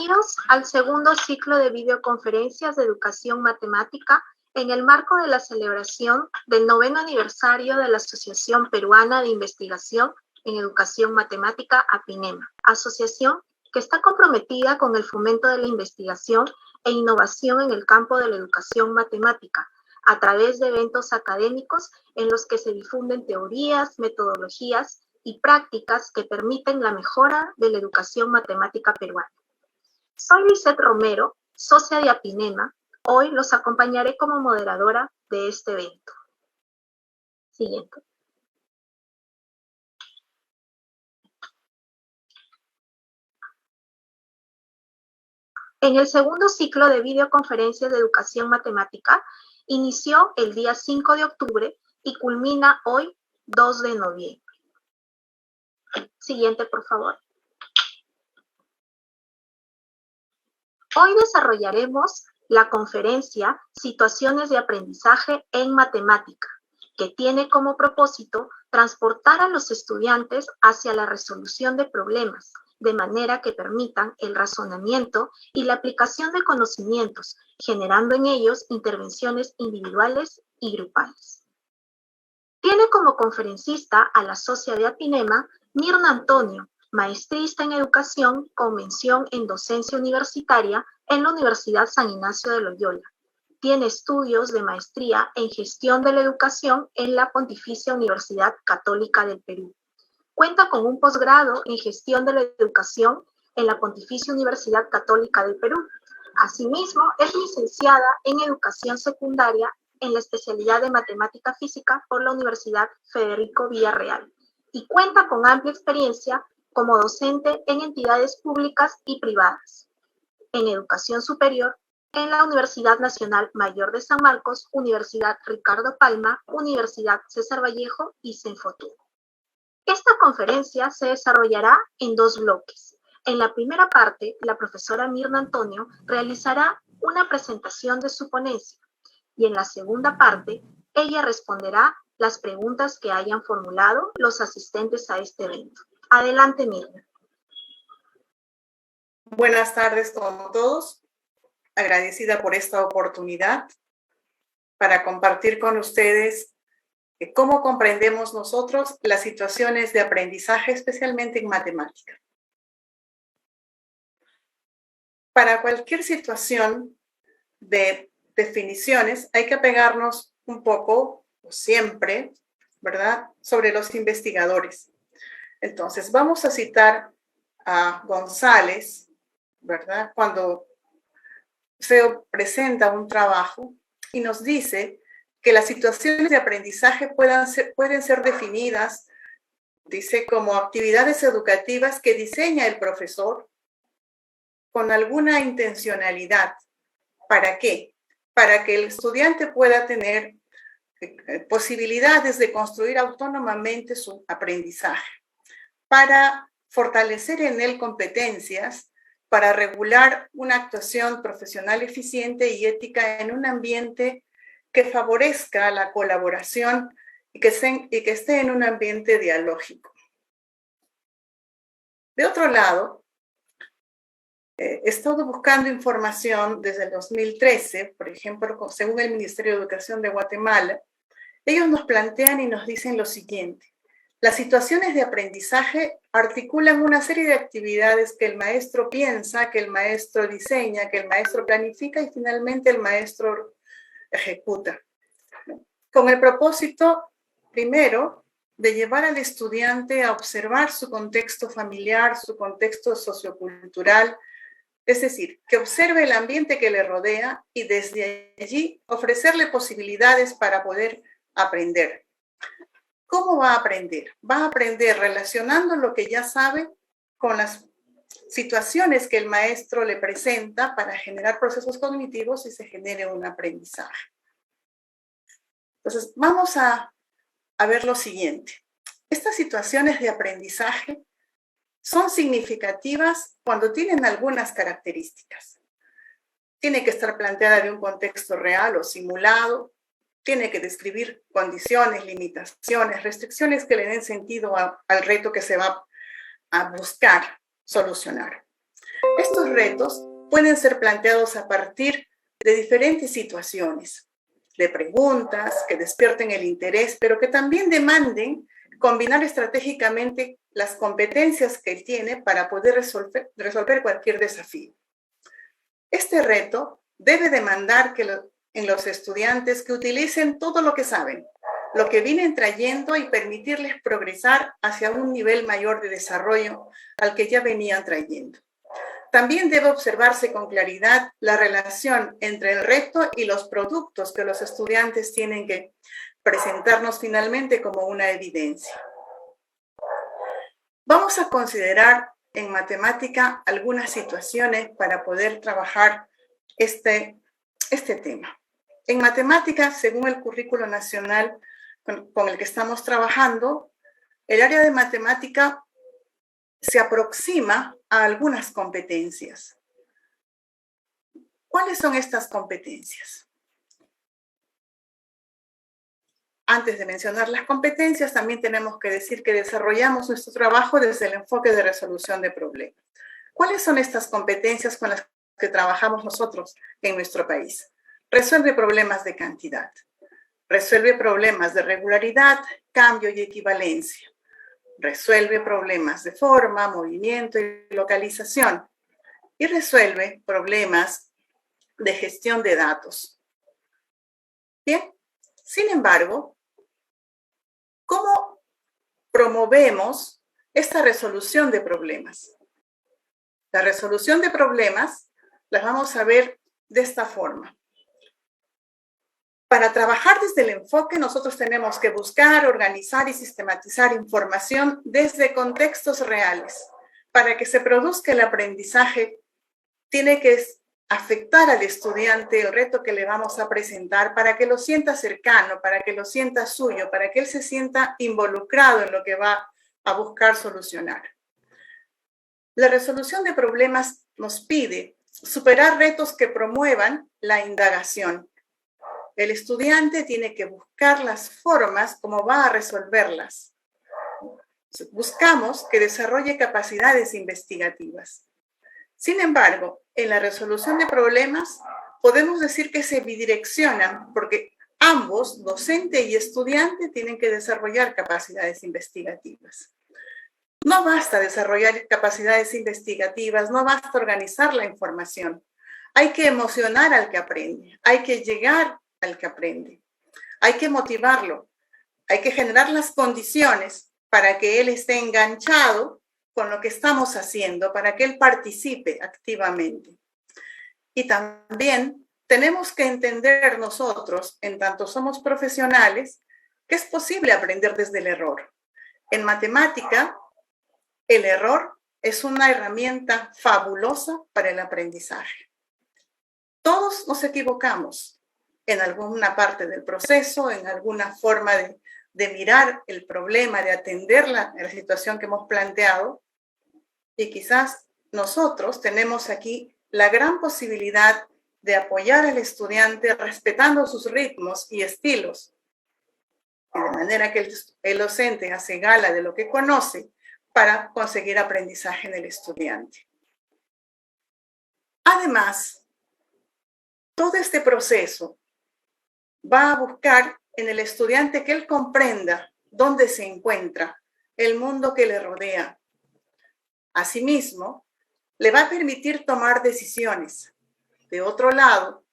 Bienvenidos al segundo ciclo de videoconferencias de educación matemática en el marco de la celebración del 9º aniversario de la Asociación Peruana de Investigación en Educación Matemática, APINEMA, asociación que está comprometida con el fomento de la investigación e innovación en el campo de la educación matemática, a través de eventos académicos en los que se difunden teorías, metodologías y prácticas que permiten la mejora de la educación matemática peruana. Soy Lisette Romero, socia de APINEMA. Hoy los acompañaré como moderadora de este evento. Siguiente. En el segundo ciclo de videoconferencias de educación matemática, inició el día 5 de octubre y culmina hoy, 2 de noviembre. Siguiente, por favor. Hoy desarrollaremos la conferencia Situaciones de aprendizaje en matemática, que tiene como propósito transportar a los estudiantes hacia la resolución de problemas, de manera que permitan el razonamiento y la aplicación de conocimientos, generando en ellos intervenciones individuales y grupales. Tiene como conferencista a la socia de APINEMA, Mirna Antonio, maestrista en educación con mención en docencia universitaria en la Universidad San Ignacio de Loyola. Tiene estudios de maestría en gestión de la educación en la Pontificia Universidad Católica del Perú. Cuenta con un posgrado en gestión de la educación en la Pontificia Universidad Católica del Perú. Asimismo, es licenciada en educación secundaria en la especialidad de matemática física por la Universidad Federico Villarreal y cuenta con amplia experiencia como docente en entidades públicas y privadas, en educación superior, en la Universidad Nacional Mayor de San Marcos, Universidad Ricardo Palma, Universidad César Vallejo y Senfotú. Esta conferencia se desarrollará en 2 bloques. En la primera parte, la profesora Mirna Antonio realizará una presentación de su ponencia y en la segunda parte, ella responderá las preguntas que hayan formulado los asistentes a este evento. Adelante, Mirna. Buenas tardes con todos. Agradecida por esta oportunidad para compartir con ustedes cómo comprendemos nosotros las situaciones de aprendizaje, especialmente en matemática. Para cualquier situación de definiciones hay que apegarnos un poco, o siempre, ¿verdad?, sobre los investigadores. Entonces, vamos a citar a González, ¿verdad?, cuando se presenta un trabajo y nos dice que las situaciones de aprendizaje pueden ser definidas, dice, como actividades educativas que diseña el profesor con alguna intencionalidad. ¿Para qué? Para que el estudiante pueda tener posibilidades de construir autónomamente su aprendizaje, para fortalecer en él competencias, para regular una actuación profesional eficiente y ética en un ambiente que favorezca la colaboración y que esté en un ambiente dialógico. De otro lado, he estado buscando información desde el 2013, por ejemplo, según el Ministerio de Educación de Guatemala. Ellos nos plantean y nos dicen lo siguiente: las situaciones de aprendizaje articulan una serie de actividades que el maestro piensa, que el maestro diseña, que el maestro planifica y finalmente el maestro ejecuta, con el propósito, primero, de llevar al estudiante a observar su contexto familiar, su contexto sociocultural, es decir, que observe el ambiente que le rodea y desde allí ofrecerle posibilidades para poder aprender. ¿Cómo va a aprender? Va a aprender relacionando lo que ya sabe con las situaciones que el maestro le presenta para generar procesos cognitivos y se genere un aprendizaje. Entonces, vamos a ver lo siguiente. Estas situaciones de aprendizaje son significativas cuando tienen algunas características. Tiene que estar planteada de un contexto real o simulado, tiene que describir condiciones, limitaciones, restricciones que le den sentido al reto que se va a buscar solucionar. Estos retos pueden ser planteados a partir de diferentes situaciones, de preguntas que despierten el interés, pero que también demanden combinar estratégicamente las competencias que él tiene para poder resolver cualquier desafío. Este reto debe demandar en los estudiantes que utilicen todo lo que saben, lo que vienen trayendo y permitirles progresar hacia un nivel mayor de desarrollo al que ya venían trayendo. También debe observarse con claridad la relación entre el reto y los productos que los estudiantes tienen que presentarnos finalmente como una evidencia. Vamos a considerar en matemática algunas situaciones para poder trabajar este tema. En matemática, según el currículo nacional con el que estamos trabajando, el área de matemática se aproxima a algunas competencias. ¿Cuáles son estas competencias? Antes de mencionar las competencias, también tenemos que decir que desarrollamos nuestro trabajo desde el enfoque de resolución de problemas. ¿Cuáles son estas competencias con las que trabajamos nosotros en nuestro país? Resuelve problemas de cantidad, resuelve problemas de regularidad, cambio y equivalencia, resuelve problemas de forma, movimiento y localización, y resuelve problemas de gestión de datos. Bien, sin embargo, ¿cómo promovemos esta resolución de problemas? La resolución de problemas las vamos a ver de esta forma. Para trabajar desde el enfoque, nosotros tenemos que buscar, organizar y sistematizar información desde contextos reales. Para que se produzca el aprendizaje, tiene que afectar al estudiante el reto que le vamos a presentar para que lo sienta cercano, para que lo sienta suyo, para que él se sienta involucrado en lo que va a buscar solucionar. La resolución de problemas nos pide superar retos que promuevan la indagación. El estudiante tiene que buscar las formas como va a resolverlas. Buscamos que desarrolle capacidades investigativas. Sin embargo, en la resolución de problemas podemos decir que se bidireccionan porque ambos, docente y estudiante, tienen que desarrollar capacidades investigativas. No basta desarrollar capacidades investigativas, no basta organizar la información. Hay que emocionar al que aprende, hay que llegar al que aprende, hay que motivarlo, hay que generar las condiciones para que él esté enganchado con lo que estamos haciendo, para que él participe activamente. Y también tenemos que entender nosotros, en tanto somos profesionales, que es posible aprender desde el error. En matemática, el error es una herramienta fabulosa para el aprendizaje. Todos nos equivocamos en alguna parte del proceso, en alguna forma de mirar el problema, de atender la situación que hemos planteado. Y quizás nosotros tenemos aquí la gran posibilidad de apoyar al estudiante respetando sus ritmos y estilos, y de manera que el docente hace gala de lo que conoce para conseguir aprendizaje en el estudiante. Además, todo este proceso va a buscar en el estudiante que él comprenda dónde se encuentra, el mundo que le rodea. Asimismo, le va a permitir tomar decisiones. De otro lado,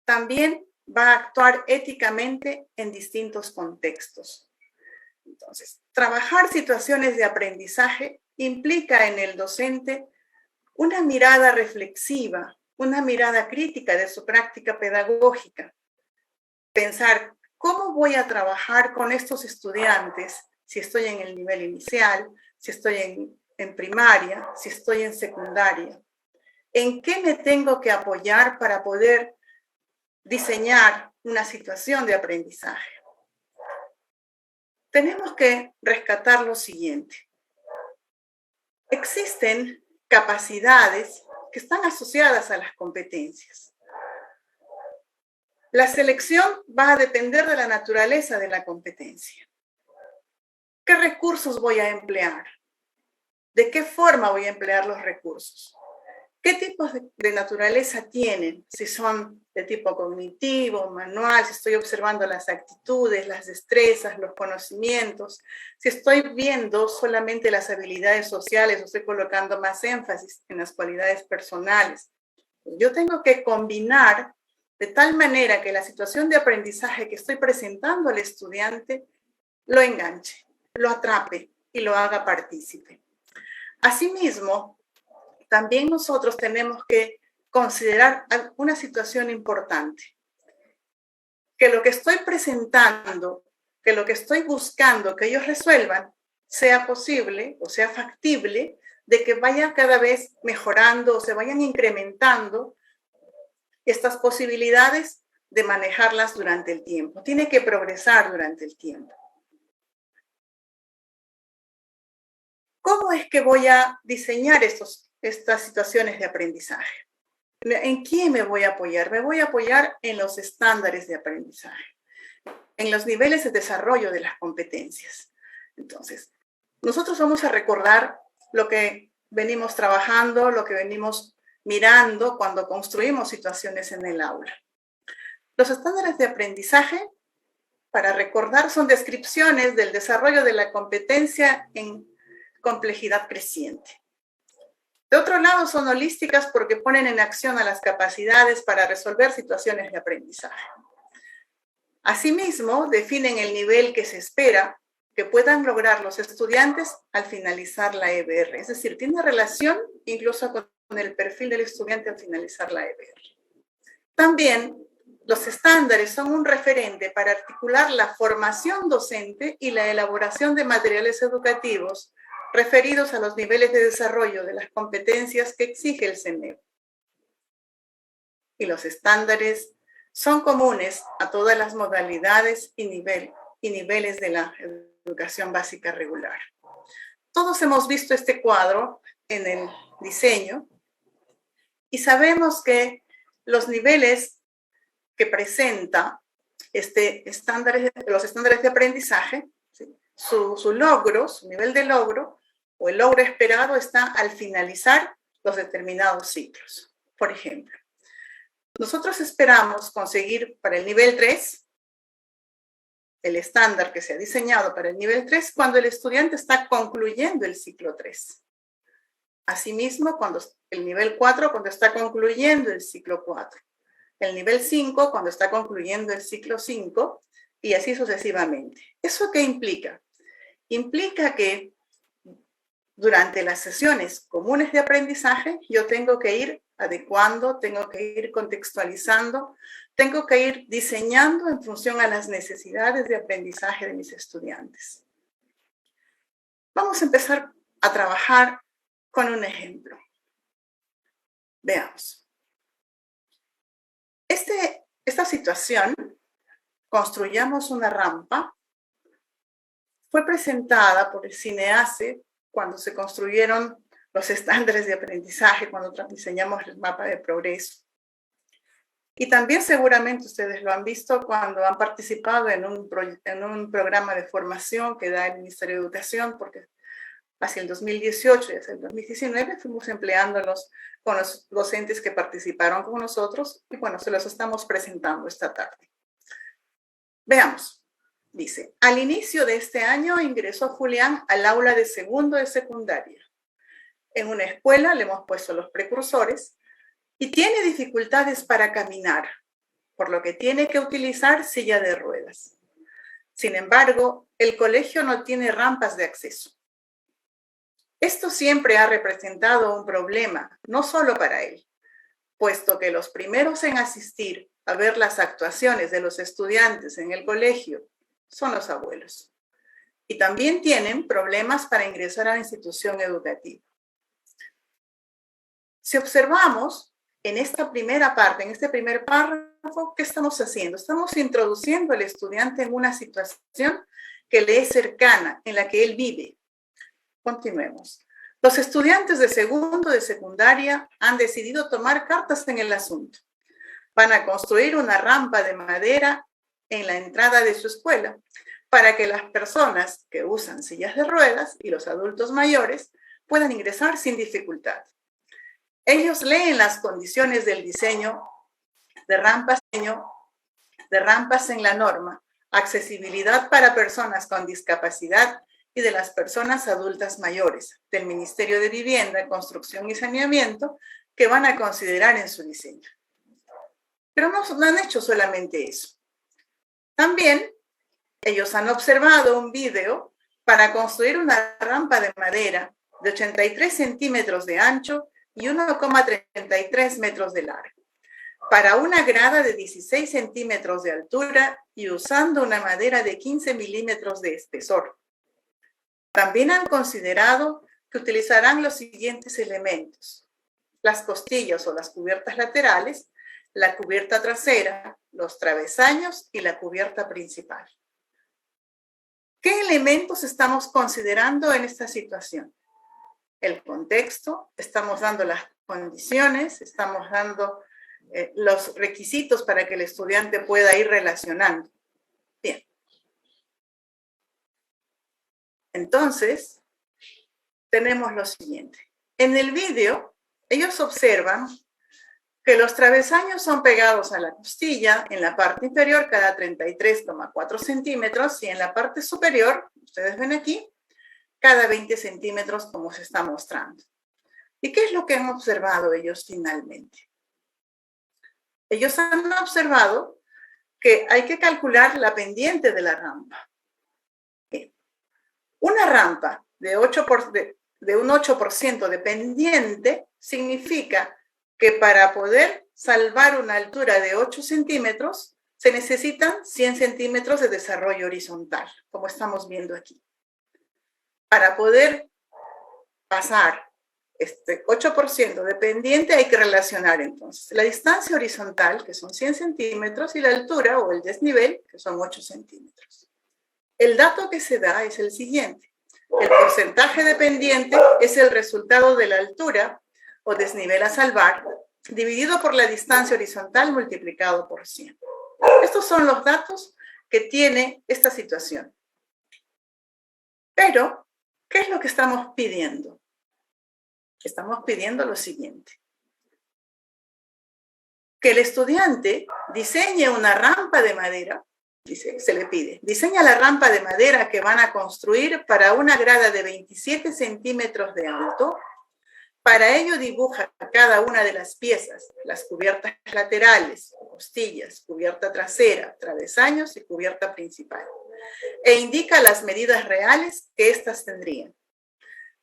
también va a actuar éticamente en distintos contextos. Entonces, trabajar situaciones de aprendizaje implica en el docente una mirada reflexiva, una mirada crítica de su práctica pedagógica. Pensar, ¿cómo voy a trabajar con estos estudiantes si estoy en el nivel inicial, si estoy en primaria, si estoy en secundaria? ¿En qué me tengo que apoyar para poder diseñar una situación de aprendizaje? Tenemos que rescatar lo siguiente. Existen capacidades que están asociadas a las competencias. La selección va a depender de la naturaleza de la competencia. ¿Qué recursos voy a emplear? ¿De qué forma voy a emplear los recursos? ¿Qué tipos de naturaleza tienen? Si son de tipo cognitivo, manual, si estoy observando las actitudes, las destrezas, los conocimientos, si estoy viendo solamente las habilidades sociales o estoy colocando más énfasis en las cualidades personales. Yo tengo que combinar de tal manera que la situación de aprendizaje que estoy presentando al estudiante lo enganche, lo atrape y lo haga partícipe. Asimismo, también nosotros tenemos que considerar una situación importante, que lo que estoy presentando, que lo que estoy buscando que ellos resuelvan, sea posible o sea factible, de que vayan cada vez mejorando o se vayan incrementando estas posibilidades de manejarlas durante el tiempo. Tiene que progresar durante el tiempo. ¿Cómo es que voy a diseñar estas situaciones de aprendizaje? ¿En quién me voy a apoyar? Me voy a apoyar en los estándares de aprendizaje, en los niveles de desarrollo de las competencias. Entonces, nosotros vamos a recordar lo que venimos trabajando, lo que venimos mirando cuando construimos situaciones en el aula. Los estándares de aprendizaje, para recordar, son descripciones del desarrollo de la competencia en complejidad creciente. De otro lado, son holísticas porque ponen en acción a las capacidades para resolver situaciones de aprendizaje. Asimismo, definen el nivel que se espera que puedan lograr los estudiantes al finalizar la EBR. Es decir, tiene relación incluso con el perfil del estudiante al finalizar la EBR. También, los estándares son un referente para articular la formación docente y la elaboración de materiales educativos referidos a los niveles de desarrollo de las competencias que exige el CNEP. Y los estándares son comunes a todas las modalidades y niveles de la educación básica regular. Todos hemos visto este cuadro en el diseño y sabemos que los niveles que presenta los estándares de aprendizaje, ¿sí? Su logro, su nivel de logro o el logro esperado está al finalizar los determinados ciclos. Por ejemplo, nosotros esperamos conseguir para el nivel 3 el estándar que se ha diseñado para el nivel 3 cuando el estudiante está concluyendo el ciclo 3. Asimismo, cuando el nivel 4 cuando está concluyendo el ciclo 4. El nivel 5 cuando está concluyendo el ciclo 5 y así sucesivamente. ¿Eso qué implica? Implica que durante las sesiones comunes de aprendizaje yo tengo que ir adecuando, tengo que ir contextualizando, tengo que ir diseñando en función a las necesidades de aprendizaje de mis estudiantes. Vamos a empezar a trabajar con un ejemplo. Veamos. Esta situación, construyamos una rampa, fue presentada por el CINEACE cuando se construyeron los estándares de aprendizaje, cuando diseñamos el mapa de progreso. Y también seguramente ustedes lo han visto cuando han participado en un programa de formación que da el Ministerio de Educación, porque hacia el 2018 y hacia el 2019 fuimos empleándolos con los docentes que participaron con nosotros y bueno, se los estamos presentando esta tarde. Veamos. Dice, al inicio de este año ingresó Julián al aula de segundo de secundaria. En una escuela le hemos puesto los precursores y tiene dificultades para caminar, por lo que tiene que utilizar silla de ruedas. Sin embargo, el colegio no tiene rampas de acceso. Esto siempre ha representado un problema, no solo para él, puesto que los primeros en asistir a ver las actuaciones de los estudiantes en el colegio son los abuelos. Y también tienen problemas para ingresar a la institución educativa. Si observamos en esta primera parte, en este primer párrafo, ¿qué estamos haciendo? Estamos introduciendo al estudiante en una situación que le es cercana, en la que él vive. Continuemos. Los estudiantes de segundo de secundaria han decidido tomar cartas en el asunto. Van a construir una rampa de madera en la entrada de su escuela para que las personas que usan sillas de ruedas y los adultos mayores puedan ingresar sin dificultad. Ellos leen las condiciones del diseño de rampas en la norma, accesibilidad para personas con discapacidad y de las personas adultas mayores del Ministerio de Vivienda, Construcción y Saneamiento, que van a considerar en su diseño. Pero no han hecho solamente eso. También ellos han observado un video para construir una rampa de madera de 83 centímetros de ancho y 1,33 metros de largo, para una grada de 16 centímetros de altura y usando una madera de 15 milímetros de espesor. También han considerado que utilizarán los siguientes elementos: las costillas o las cubiertas laterales, la cubierta trasera, los travesaños y la cubierta principal. ¿Qué elementos estamos considerando en esta situación? El contexto, estamos dando las condiciones, estamos dando los requisitos para que el estudiante pueda ir relacionando. Bien. Entonces, tenemos lo siguiente. En el vídeo, ellos observan que los travesaños son pegados a la costilla en la parte inferior cada 33,4 centímetros y en la parte superior, ustedes ven aquí, cada 20 centímetros como se está mostrando. ¿Y qué es lo que han observado ellos finalmente? Ellos han observado que hay que calcular la pendiente de la rampa. Bien. Una rampa de un 8% de pendiente significa que para poder salvar una altura de 8 centímetros se necesitan 100 centímetros de desarrollo horizontal, como estamos viendo aquí. Para poder pasar este 8% de pendiente hay que relacionar entonces la distancia horizontal, que son 100 centímetros, y la altura o el desnivel, que son 8 centímetros. El dato que se da es el siguiente. El porcentaje de pendiente es el resultado de la altura o desnivel a salvar, dividido por la distancia horizontal multiplicado por 100. Estos son los datos que tiene esta situación. Pero, ¿qué es lo que estamos pidiendo? Estamos pidiendo lo siguiente: que el estudiante diseñe una rampa de madera, se le pide, diseña la rampa de madera que van a construir para una grada de 27 centímetros de alto. Para ello dibuja cada una de las piezas, las cubiertas laterales, costillas, cubierta trasera, travesaños y cubierta principal, e indica las medidas reales que éstas tendrían.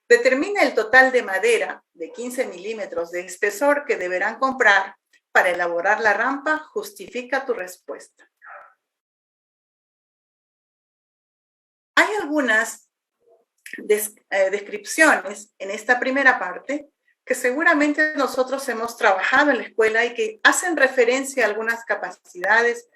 Determina el total de madera de 15 milímetros de espesor que deberán comprar para elaborar la rampa. Justifica tu respuesta. Hay algunas descripciones en esta primera parte que seguramente nosotros hemos trabajado en la escuela y que hacen referencia a algunas capacidades,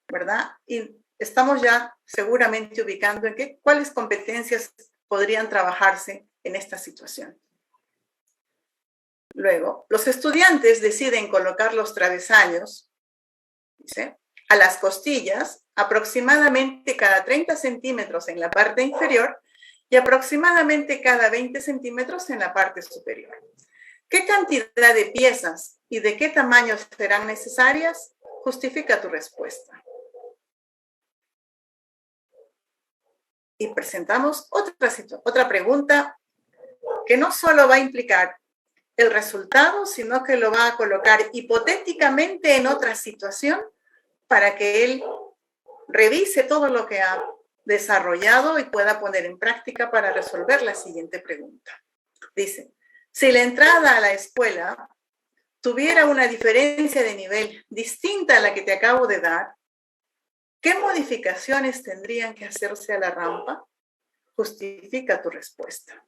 ¿verdad? Y estamos ya seguramente ubicando en cuáles competencias podrían trabajarse en esta situación. Luego, los estudiantes deciden colocar los travesaños, ¿sí?, a las costillas, aproximadamente cada 30 centímetros en la parte inferior y aproximadamente cada 20 centímetros en la parte superior. ¿Qué cantidad de piezas y de qué tamaño serán necesarias? Justifica tu respuesta. Y presentamos otra pregunta que no solo va a implicar el resultado, sino que lo va a colocar hipotéticamente en otra situación para que él revise todo lo que ha desarrollado y pueda poner en práctica para resolver la siguiente pregunta. Dice: si la entrada a la escuela tuviera una diferencia de nivel distinta a la que te acabo de dar, ¿qué modificaciones tendrían que hacerse a la rampa? Justifica tu respuesta.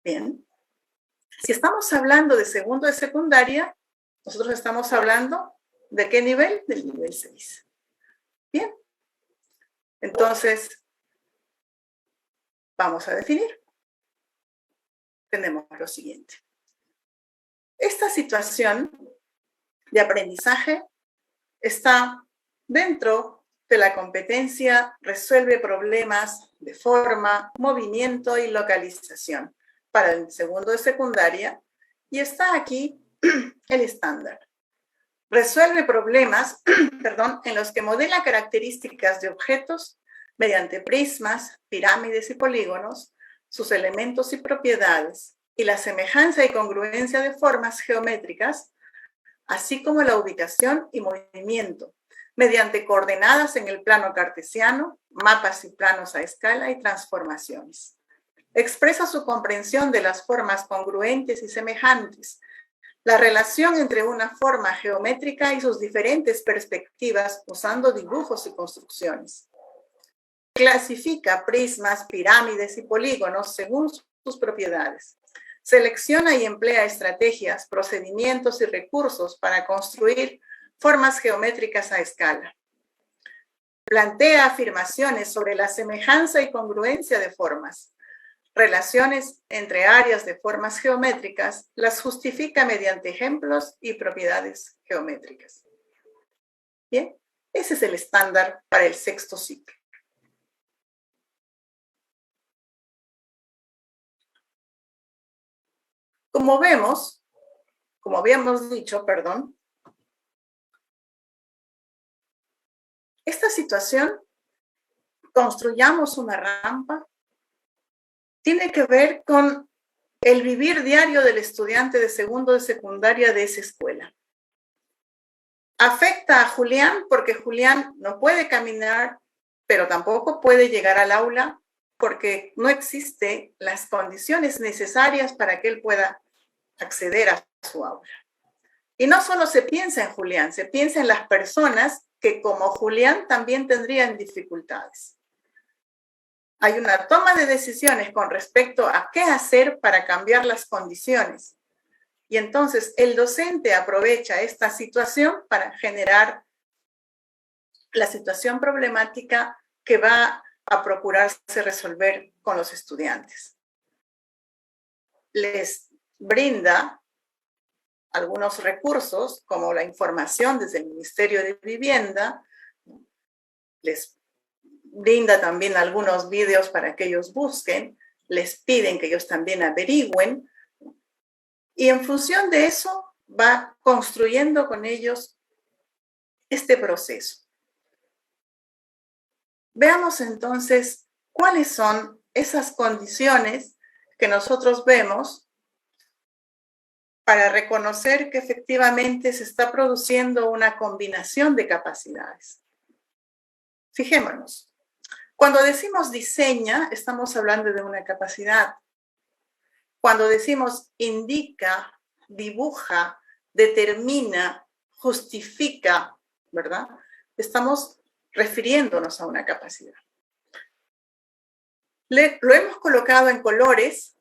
Bien. Si estamos hablando de segundo de secundaria, nosotros estamos hablando ¿de qué nivel? Del nivel 6. Bien. Entonces, vamos a definir. Tenemos lo siguiente. Esta situación de aprendizaje está dentro de la competencia resuelve problemas de forma, movimiento y localización. para el segundo de secundaria y está aquí el estándar. Resuelve problemas en los que modela características de objetos mediante prismas, pirámides y polígonos, sus elementos y propiedades, y la semejanza y congruencia de formas geométricas, así como la ubicación y movimiento, mediante coordenadas en el plano cartesiano, mapas y planos a escala y transformaciones. Expresa su comprensión de las formas congruentes y semejantes, la relación entre una forma geométrica y sus diferentes perspectivas usando dibujos y construcciones. Clasifica prismas, pirámides y polígonos según sus propiedades. Selecciona y emplea estrategias, procedimientos y recursos para construir formas geométricas a escala. Plantea afirmaciones sobre la semejanza y congruencia de formas. Relaciones entre áreas de formas geométricas las justifica mediante ejemplos y propiedades geométricas. Bien, ese es el estándar para el sexto ciclo. Como habíamos dicho, esta situación, construyamos una rampa, tiene que ver con el vivir diario del estudiante de segundo de secundaria de esa escuela. Afecta a Julián porque Julián no puede caminar, pero tampoco puede llegar al aula porque no existen las condiciones necesarias para que él pueda acceder a su aula. Y no solo se piensa en Julián, se piensa en las personas que como Julián también tendrían dificultades. Hay una toma de decisiones con respecto a qué hacer para cambiar las condiciones. Y entonces el docente aprovecha esta situación para generar la situación problemática que va a procurarse resolver con los estudiantes. Les brinda algunos recursos, como la información desde el Ministerio de Vivienda, les brinda también algunos videos para que ellos busquen, les piden que ellos también averigüen, y en función de eso va construyendo con ellos este proceso. Veamos entonces cuáles son esas condiciones que nosotros vemos para reconocer que efectivamente se está produciendo una combinación de capacidades. Fijémonos, cuando decimos diseña, estamos hablando de una capacidad. Cuando decimos indica, dibuja, determina, justifica, ¿verdad? Estamos refiriéndonos a una capacidad. Lo hemos colocado en colores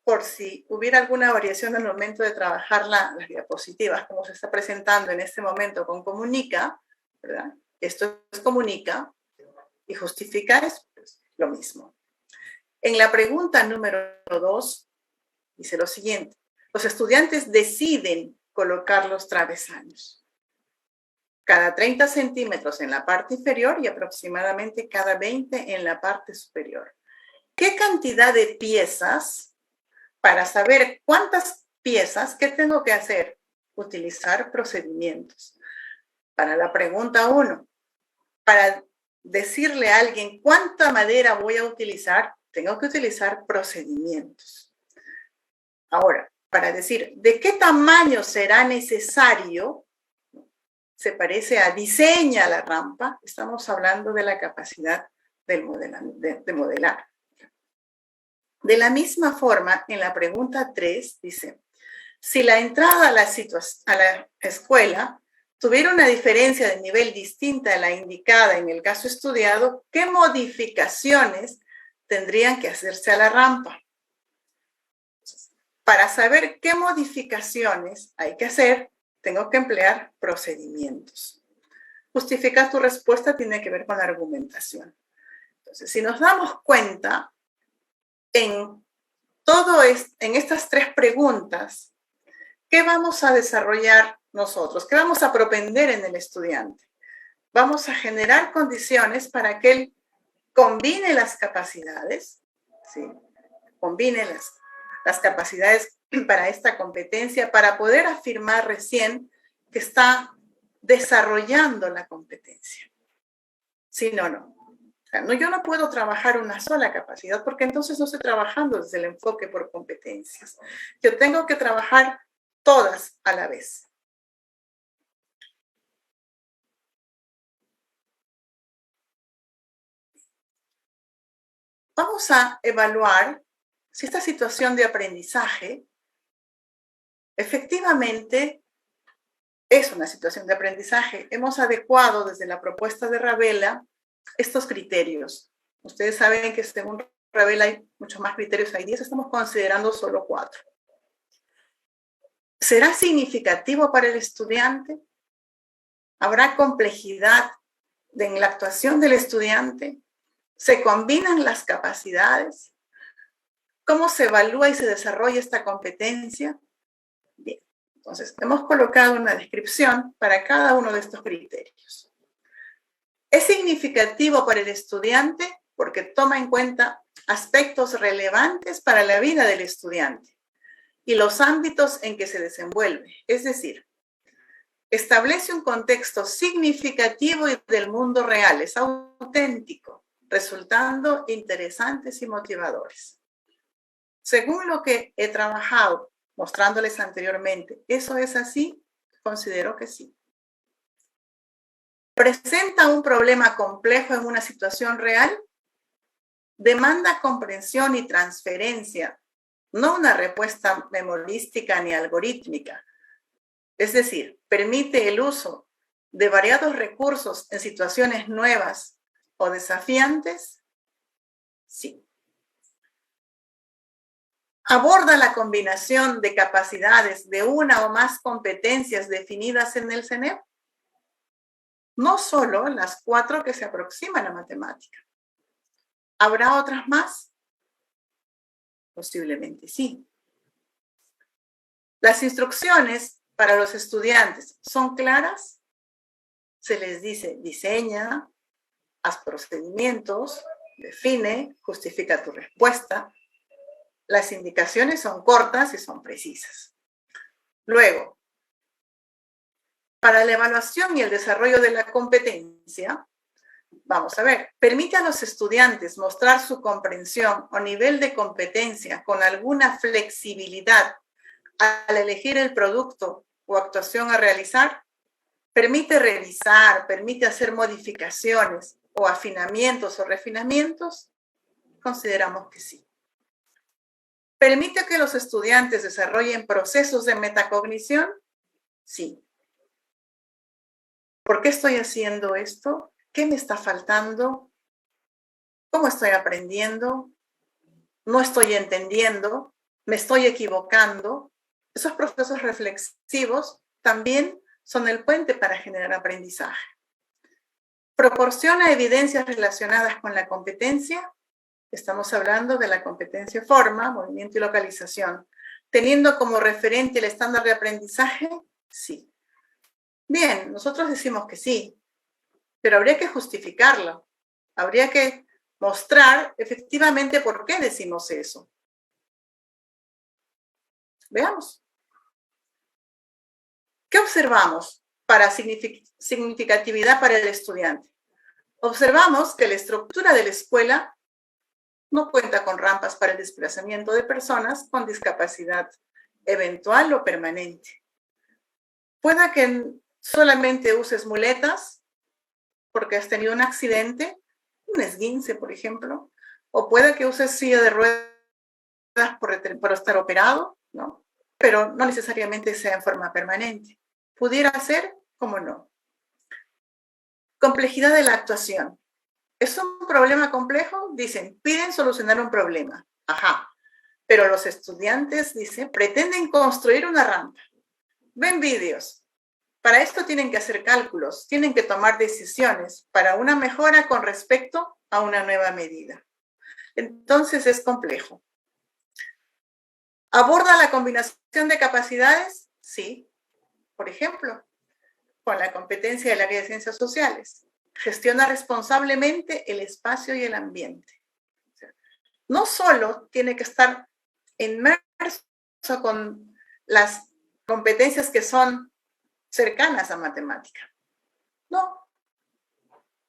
por si hubiera alguna variación al momento de trabajar las diapositivas, como se está presentando en este momento con comunica, ¿verdad? Esto es comunica y justifica es pues, lo mismo. En la pregunta número 2, dice lo siguiente: los estudiantes deciden colocar los travesaños cada 30 centímetros en la parte inferior y aproximadamente cada 20 en la parte superior. ¿Qué cantidad de piezas? Para saber cuántas piezas, ¿qué tengo que hacer? Utilizar procedimientos. Para la pregunta 1, para decirle a alguien cuánta madera voy a utilizar, tengo que utilizar procedimientos. Ahora, para decir de qué tamaño será necesario, se parece a diseña la rampa, estamos hablando de la capacidad de modelar. De la misma forma, en la pregunta 3 dice, si la entrada a la escuela tuviera una diferencia de nivel distinta a la indicada en el caso estudiado, ¿qué modificaciones tendrían que hacerse a la rampa? Para saber qué modificaciones hay que hacer, tengo que emplear procedimientos. Justificar tu respuesta tiene que ver con la argumentación. Entonces, si nos damos cuenta, en estas 3 preguntas, ¿qué vamos a desarrollar nosotros? ¿Qué vamos a propender en el estudiante? Vamos a generar condiciones para que él combine las capacidades, ¿sí? Combine las capacidades para esta competencia para poder afirmar recién que está desarrollando la competencia. Si no, no. O sea, yo no puedo trabajar una sola capacidad porque entonces no estoy trabajando desde el enfoque por competencias. Yo tengo que trabajar todas a la vez. Vamos a evaluar si esta situación de aprendizaje efectivamente es una situación de aprendizaje. Hemos adecuado desde la propuesta de Ravela estos criterios. Ustedes saben que según Ravela hay muchos más criterios, hay 10, estamos considerando solo 4. ¿Será significativo para el estudiante? ¿Habrá complejidad en la actuación del estudiante? ¿Se combinan las capacidades? ¿Cómo se evalúa y se desarrolla esta competencia? Bien, entonces hemos colocado una descripción para cada uno de estos criterios. Es significativo para el estudiante porque toma en cuenta aspectos relevantes para la vida del estudiante y los ámbitos en que se desenvuelve. Es decir, establece un contexto significativo del mundo real, es auténtico, resultando interesantes y motivadores. Según lo que he trabajado, mostrándoles anteriormente, ¿eso es así? Considero que sí. ¿Presenta un problema complejo en una situación real? Demanda comprensión y transferencia, no una respuesta memorística ni algorítmica. Es decir, permite el uso de variados recursos en situaciones nuevas o desafiantes. Sí. ¿Aborda la combinación de capacidades de una o más competencias definidas en el CENEP? No solo las 4 que se aproximan a matemática. ¿Habrá otras más? Posiblemente sí. Las instrucciones para los estudiantes son claras. Se les dice, diseña, haz procedimientos, define, justifica tu respuesta. Las indicaciones son cortas y son precisas. Luego, para la evaluación y el desarrollo de la competencia, vamos a ver, permite a los estudiantes mostrar su comprensión o nivel de competencia con alguna flexibilidad al elegir el producto o actuación a realizar. Permite revisar, permite hacer modificaciones o afinamientos o refinamientos. Consideramos que sí. ¿Permite que los estudiantes desarrollen procesos de metacognición? Sí. ¿Por qué estoy haciendo esto? ¿Qué me está faltando? ¿Cómo estoy aprendiendo? ¿No estoy entendiendo? ¿Me estoy equivocando? Esos procesos reflexivos también son el puente para generar aprendizaje. ¿Proporciona evidencias relacionadas con la competencia? Estamos hablando de la competencia forma, movimiento y localización. ¿Teniendo como referente el estándar de aprendizaje? Sí. Bien, nosotros decimos que sí, pero habría que justificarlo. Habría que mostrar efectivamente por qué decimos eso. Veamos. ¿Qué observamos para significatividad para el estudiante? Observamos que la estructura de la escuela no cuenta con rampas para el desplazamiento de personas con discapacidad eventual o permanente. Pueda que solamente uses muletas porque has tenido un accidente, un esguince, por ejemplo, o puede que uses silla de ruedas por estar operado, ¿no? Pero no necesariamente sea en forma permanente. Pudiera ser, como no. Complejidad de la actuación. ¿Es un problema complejo? Dicen, piden solucionar un problema. Ajá. Pero los estudiantes, dicen, pretenden construir una rampa. Ven vídeos. Para esto tienen que hacer cálculos, tienen que tomar decisiones para una mejora con respecto a una nueva medida. Entonces es complejo. ¿Aborda la combinación de capacidades? Sí. Por ejemplo, con la competencia del área de ciencias sociales. Gestiona responsablemente el espacio y el ambiente. O sea, no solo tiene que estar inmerso con las competencias que son cercanas a matemática. No,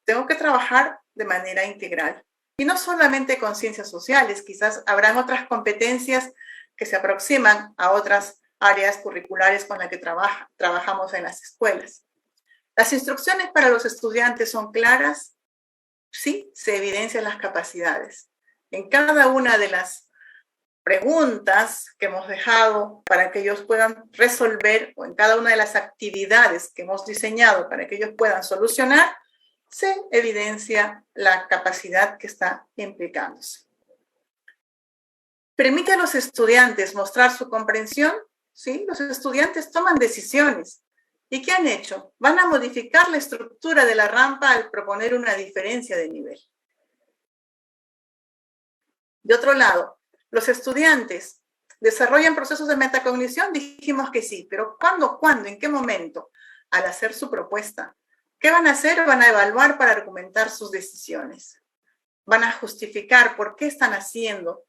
tengo que trabajar de manera integral. Y no solamente con ciencias sociales, quizás habrán otras competencias que se aproximan a otras áreas curriculares con las que trabajamos en las escuelas. Las instrucciones para los estudiantes son claras, sí, se evidencian las capacidades. En cada una de las preguntas que hemos dejado para que ellos puedan resolver, o en cada una de las actividades que hemos diseñado para que ellos puedan solucionar, se evidencia la capacidad que está implicándose. Permite a los estudiantes mostrar su comprensión, ¿sí? Los estudiantes toman decisiones. ¿Y qué han hecho? Van a modificar la estructura de la rampa al proponer una diferencia de nivel. De otro lado, los estudiantes desarrollan procesos de metacognición, dijimos que sí, pero ¿cuándo? ¿En qué momento? Al hacer su propuesta. ¿Qué van a hacer? Van a evaluar para argumentar sus decisiones. Van a justificar por qué están haciendo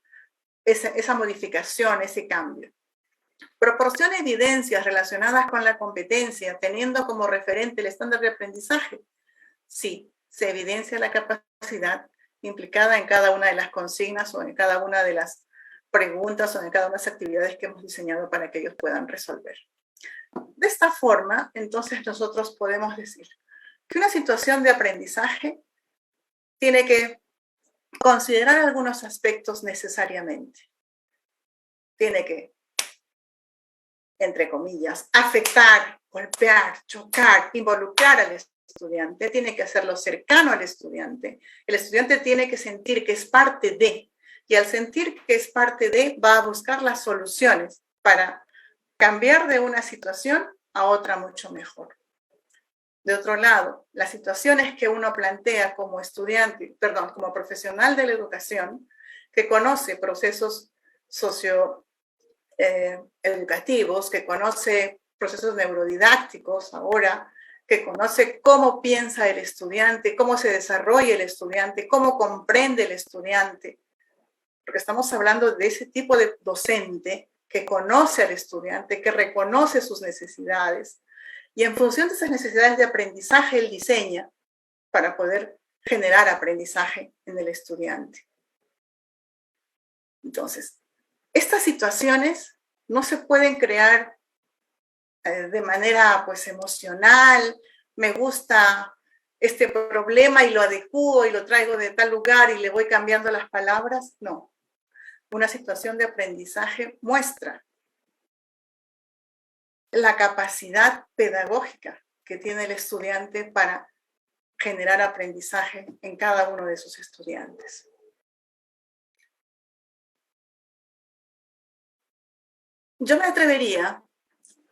esa modificación, ese cambio. Proporciona evidencias relacionadas con la competencia, teniendo como referente el estándar de aprendizaje. Sí, se evidencia la capacidad implicada en cada una de las consignas o en cada una de las preguntas o en cada una de las actividades que hemos diseñado para que ellos puedan resolver. De esta forma, entonces nosotros podemos decir que una situación de aprendizaje tiene que considerar algunos aspectos necesariamente. Tiene que, entre comillas, afectar, golpear, chocar, involucrar al estudiante, tiene que hacerlo cercano al estudiante. El estudiante tiene que sentir que es parte de, y al sentir que es parte de, va a buscar las soluciones para cambiar de una situación a otra mucho mejor. De otro lado, las situaciones que uno plantea como estudiante, como profesional de la educación, que conoce procesos socioeducativos, que conoce procesos neurodidácticos ahora, que conoce cómo piensa el estudiante, cómo se desarrolla el estudiante, cómo comprende el estudiante, porque estamos hablando de ese tipo de docente que conoce al estudiante, que reconoce sus necesidades, y en función de esas necesidades de aprendizaje, él diseña para poder generar aprendizaje en el estudiante. Entonces, estas situaciones no se pueden crear de manera pues emocional, me gusta este problema y lo adecuo y lo traigo de tal lugar y le voy cambiando las palabras. No. Una situación de aprendizaje muestra la capacidad pedagógica que tiene el estudiante para generar aprendizaje en cada uno de sus estudiantes. Yo me atrevería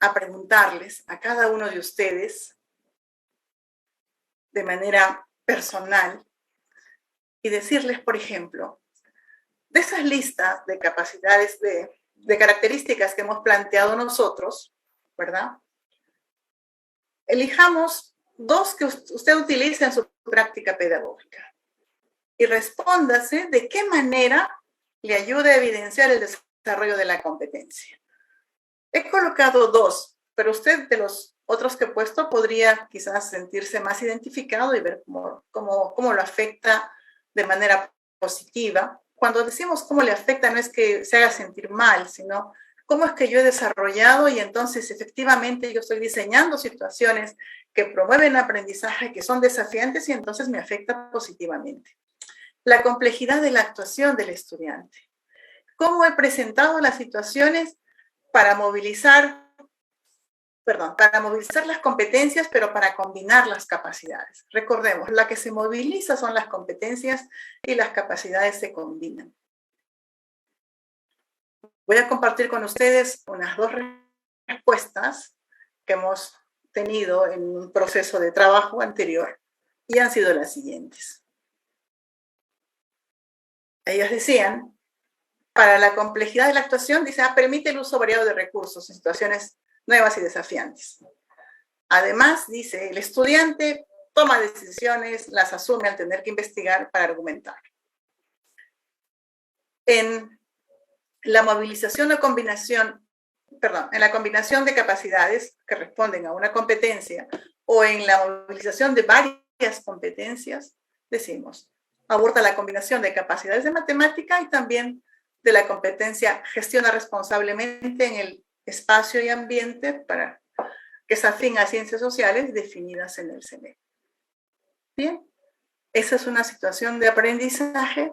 a preguntarles a cada uno de ustedes de manera personal y decirles, por ejemplo, de esas listas de capacidades, de características que hemos planteado nosotros, ¿verdad? Elijamos dos que usted utilice en su práctica pedagógica y respóndase de qué manera le ayuda a evidenciar el desarrollo de la competencia. He colocado dos, pero usted de los otros que he puesto podría quizás sentirse más identificado y ver cómo lo afecta de manera positiva. Cuando decimos cómo le afecta, no es que se haga sentir mal, sino cómo es que yo he desarrollado y entonces efectivamente yo estoy diseñando situaciones que promueven aprendizaje, que son desafiantes y entonces me afecta positivamente. La complejidad de la actuación del estudiante. ¿Cómo he presentado las situaciones para movilizar las competencias, pero para combinar las capacidades? Recordemos, la que se moviliza son las competencias y las capacidades se combinan. Voy a compartir con ustedes unas dos respuestas que hemos tenido en un proceso de trabajo anterior y han sido las siguientes. Ellas decían, para la complejidad de la actuación, dice, permite el uso variado de recursos en situaciones nuevas y desafiantes. Además, dice, el estudiante toma decisiones, las asume al tener que investigar para argumentar. En la movilización o combinación, perdón, en la combinación de capacidades que responden a una competencia o en la movilización de varias competencias, decimos, aborda la combinación de capacidades de matemática y también de la competencia gestiona responsablemente en el espacio y ambiente para que es afín a ciencias sociales definidas en el CNE. Bien, esa es una situación de aprendizaje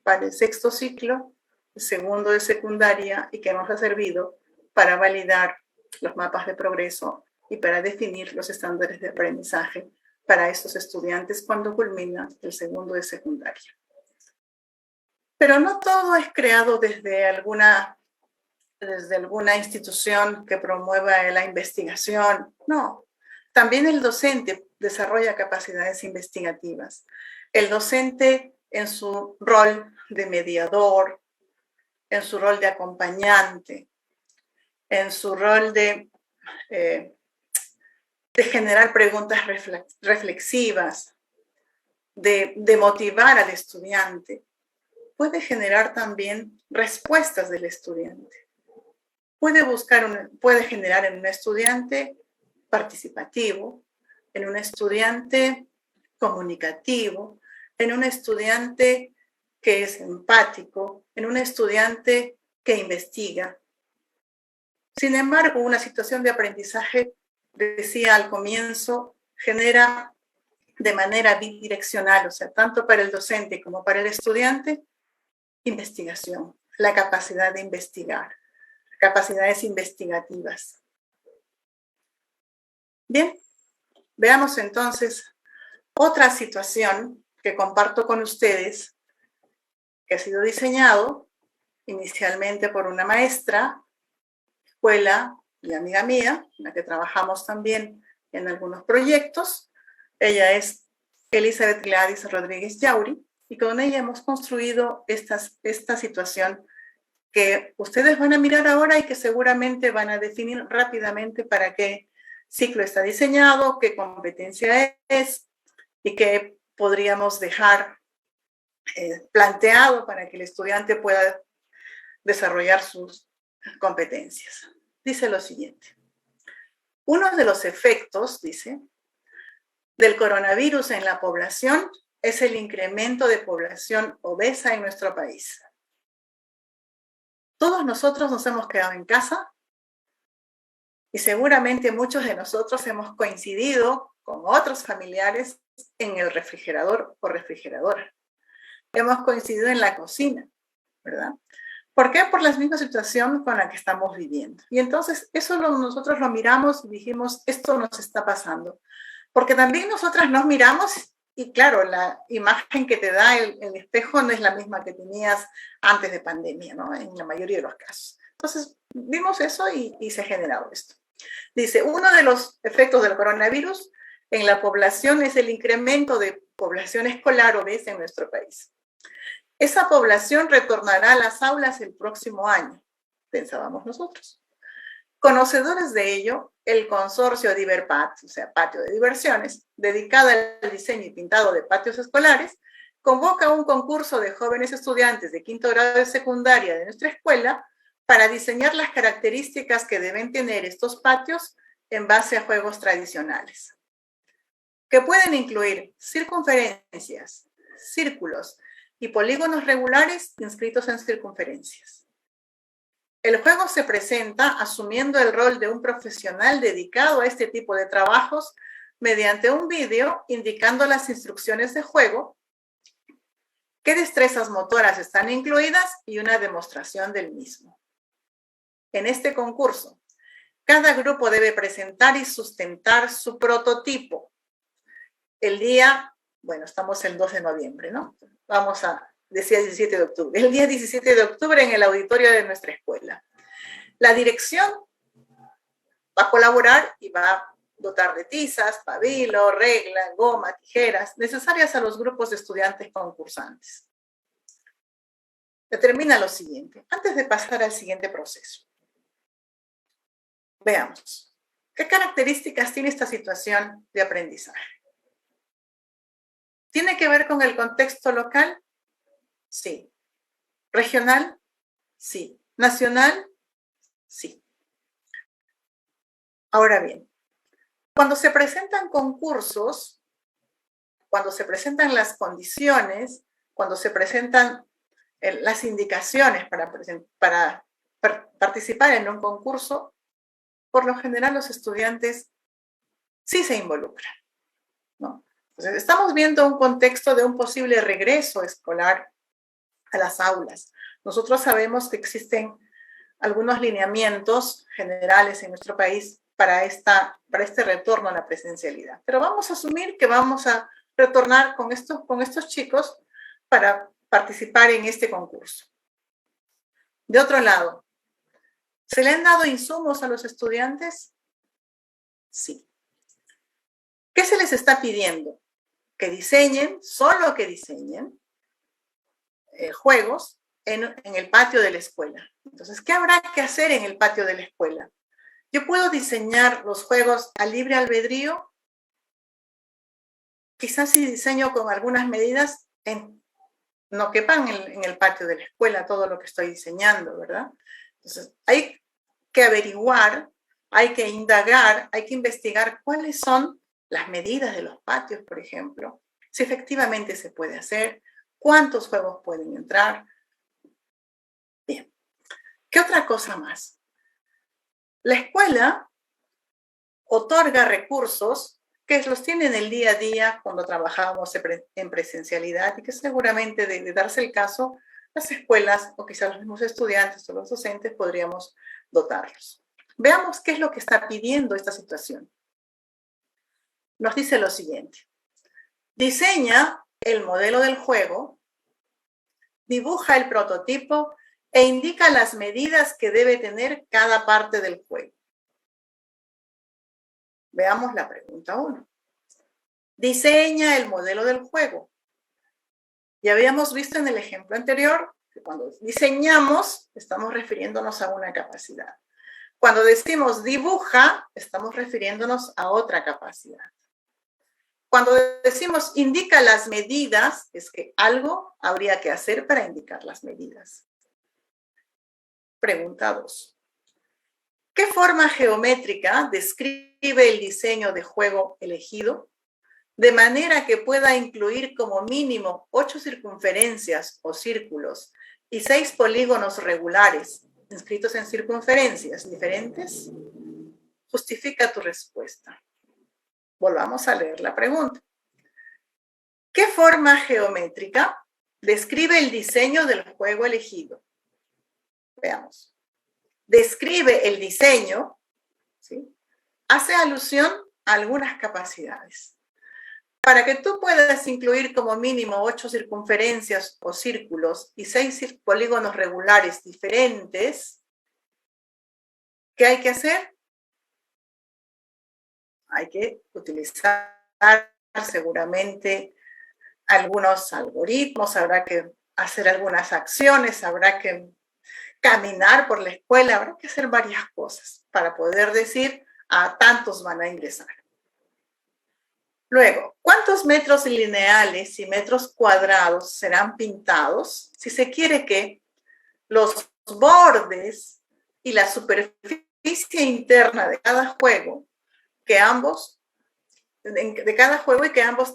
para el sexto ciclo, el segundo de secundaria y que nos ha servido para validar los mapas de progreso y para definir los estándares de aprendizaje para estos estudiantes cuando culmina el segundo de secundaria. Pero no todo es creado desde alguna institución que promueva la investigación, no. También el docente desarrolla capacidades investigativas. El docente en su rol de mediador, en su rol de acompañante, en su rol de generar preguntas reflexivas, de motivar al estudiante, puede generar también respuestas del estudiante. Puede generar en un estudiante participativo, en un estudiante comunicativo, en un estudiante que es empático, en un estudiante que investiga. Sin embargo, una situación de aprendizaje, decía al comienzo, genera de manera bidireccional, o sea, tanto para el docente como para el estudiante, investigación, la capacidad de investigar, capacidades investigativas. Bien, veamos entonces otra situación que comparto con ustedes, que ha sido diseñado inicialmente por una maestra, escuela y amiga mía, en la que trabajamos también en algunos proyectos. Ella es Elizabeth Gladys Rodríguez Yauri, y con ella hemos construido esta situación que ustedes van a mirar ahora y que seguramente van a definir rápidamente para qué ciclo está diseñado, qué competencia es y qué podríamos dejar planteado para que el estudiante pueda desarrollar sus competencias. Dice lo siguiente. Uno de los efectos, dice, del coronavirus en la población es el incremento de población obesa en nuestro país. Todos nosotros nos hemos quedado en casa y seguramente muchos de nosotros hemos coincidido con otros familiares en el refrigerador o refrigeradora. Hemos coincidido en la cocina, ¿verdad? ¿Por qué? Por la misma situación con la que estamos viviendo. Y entonces nosotros lo miramos y dijimos, esto nos está pasando. Porque también nosotras nos miramos y claro, la imagen que te da el espejo no es la misma que tenías antes de pandemia, ¿no? En la mayoría de los casos. Entonces, vimos eso y se ha generado esto. Dice, uno de los efectos del coronavirus en la población es el incremento de población escolar obesa en nuestro país. Esa población retornará a las aulas el próximo año, pensábamos nosotros. Conocedores de ello, el consorcio Diverpat, o sea, Patio de Diversiones, dedicado al diseño y pintado de patios escolares, convoca un concurso de jóvenes estudiantes de quinto grado de secundaria de nuestra escuela para diseñar las características que deben tener estos patios en base a juegos tradicionales, que pueden incluir circunferencias, círculos y polígonos regulares inscritos en circunferencias. El juego se presenta asumiendo el rol de un profesional dedicado a este tipo de trabajos mediante un vídeo indicando las instrucciones de juego, qué destrezas motoras están incluidas y una demostración del mismo. En este concurso, cada grupo debe presentar y sustentar su prototipo. El día, bueno, estamos el 2 de noviembre, ¿no? Decía 17 de octubre. El día 17 de octubre en el auditorio de nuestra escuela. La dirección va a colaborar y va a dotar de tizas, pabilo, regla, goma, tijeras, necesarias a los grupos de estudiantes concursantes. Determina lo siguiente, antes de pasar al siguiente proceso. Veamos, ¿qué características tiene esta situación de aprendizaje? ¿Tiene que ver con el contexto local? Sí. ¿Regional? Sí. ¿Nacional? Sí. Ahora bien, cuando se presentan concursos, cuando se presentan las condiciones, cuando se presentan las indicaciones para participar en un concurso, por lo general los estudiantes sí se involucran, ¿no? Entonces, estamos viendo un contexto de un posible regreso escolar a las aulas. Nosotros sabemos que existen algunos lineamientos generales en nuestro país para este retorno a la presencialidad. Pero vamos a asumir que vamos a retornar con estos chicos para participar en este concurso. De otro lado, ¿se le han dado insumos a los estudiantes? Sí. ¿Qué se les está pidiendo? Que diseñen, solo que diseñen juegos en el patio de la escuela. Entonces, ¿qué habrá que hacer en el patio de la escuela? Yo puedo diseñar los juegos a libre albedrío. Quizás si diseño con algunas medidas, no quepan en el patio de la escuela todo lo que estoy diseñando, ¿verdad? Entonces, hay que averiguar, hay que indagar, hay que investigar cuáles son las medidas de los patios, por ejemplo, si efectivamente se puede hacer, cuántos juegos pueden entrar. Bien. ¿Qué otra cosa más? La escuela otorga recursos que los tiene en el día a día cuando trabajábamos en presencialidad y que seguramente de darse el caso, las escuelas o quizás los mismos estudiantes o los docentes podríamos dotarlos. Veamos qué es lo que está pidiendo esta situación. Nos dice lo siguiente: diseña el modelo del juego, dibuja el prototipo e indica las medidas que debe tener cada parte del juego. Veamos la pregunta 1. Diseña el modelo del juego. Ya habíamos visto en el ejemplo anterior que cuando diseñamos estamos refiriéndonos a una capacidad. Cuando decimos dibuja, estamos refiriéndonos a otra capacidad. Cuando decimos indica las medidas, es que algo habría que hacer para indicar las medidas. Pregunta 2. ¿Qué forma geométrica describe el diseño de juego elegido? De manera que pueda incluir como mínimo 8 circunferencias o círculos y 6 polígonos regulares inscritos en circunferencias diferentes. Justifica tu respuesta. Volvamos a leer la pregunta. ¿Qué forma geométrica describe el diseño del juego elegido? Veamos. Describe el diseño, ¿sí? Hace alusión a algunas capacidades. Para que tú puedas incluir como mínimo 8 circunferencias o círculos y 6 polígonos regulares diferentes, ¿qué hay que hacer? Hay que utilizar seguramente algunos algoritmos, habrá que hacer algunas acciones, habrá que caminar por la escuela, habrá que hacer varias cosas para poder decir a tantos van a ingresar. Luego, ¿cuántos metros lineales y metros cuadrados serán pintados si se quiere que los bordes y la superficie interna de cada juego, y que ambos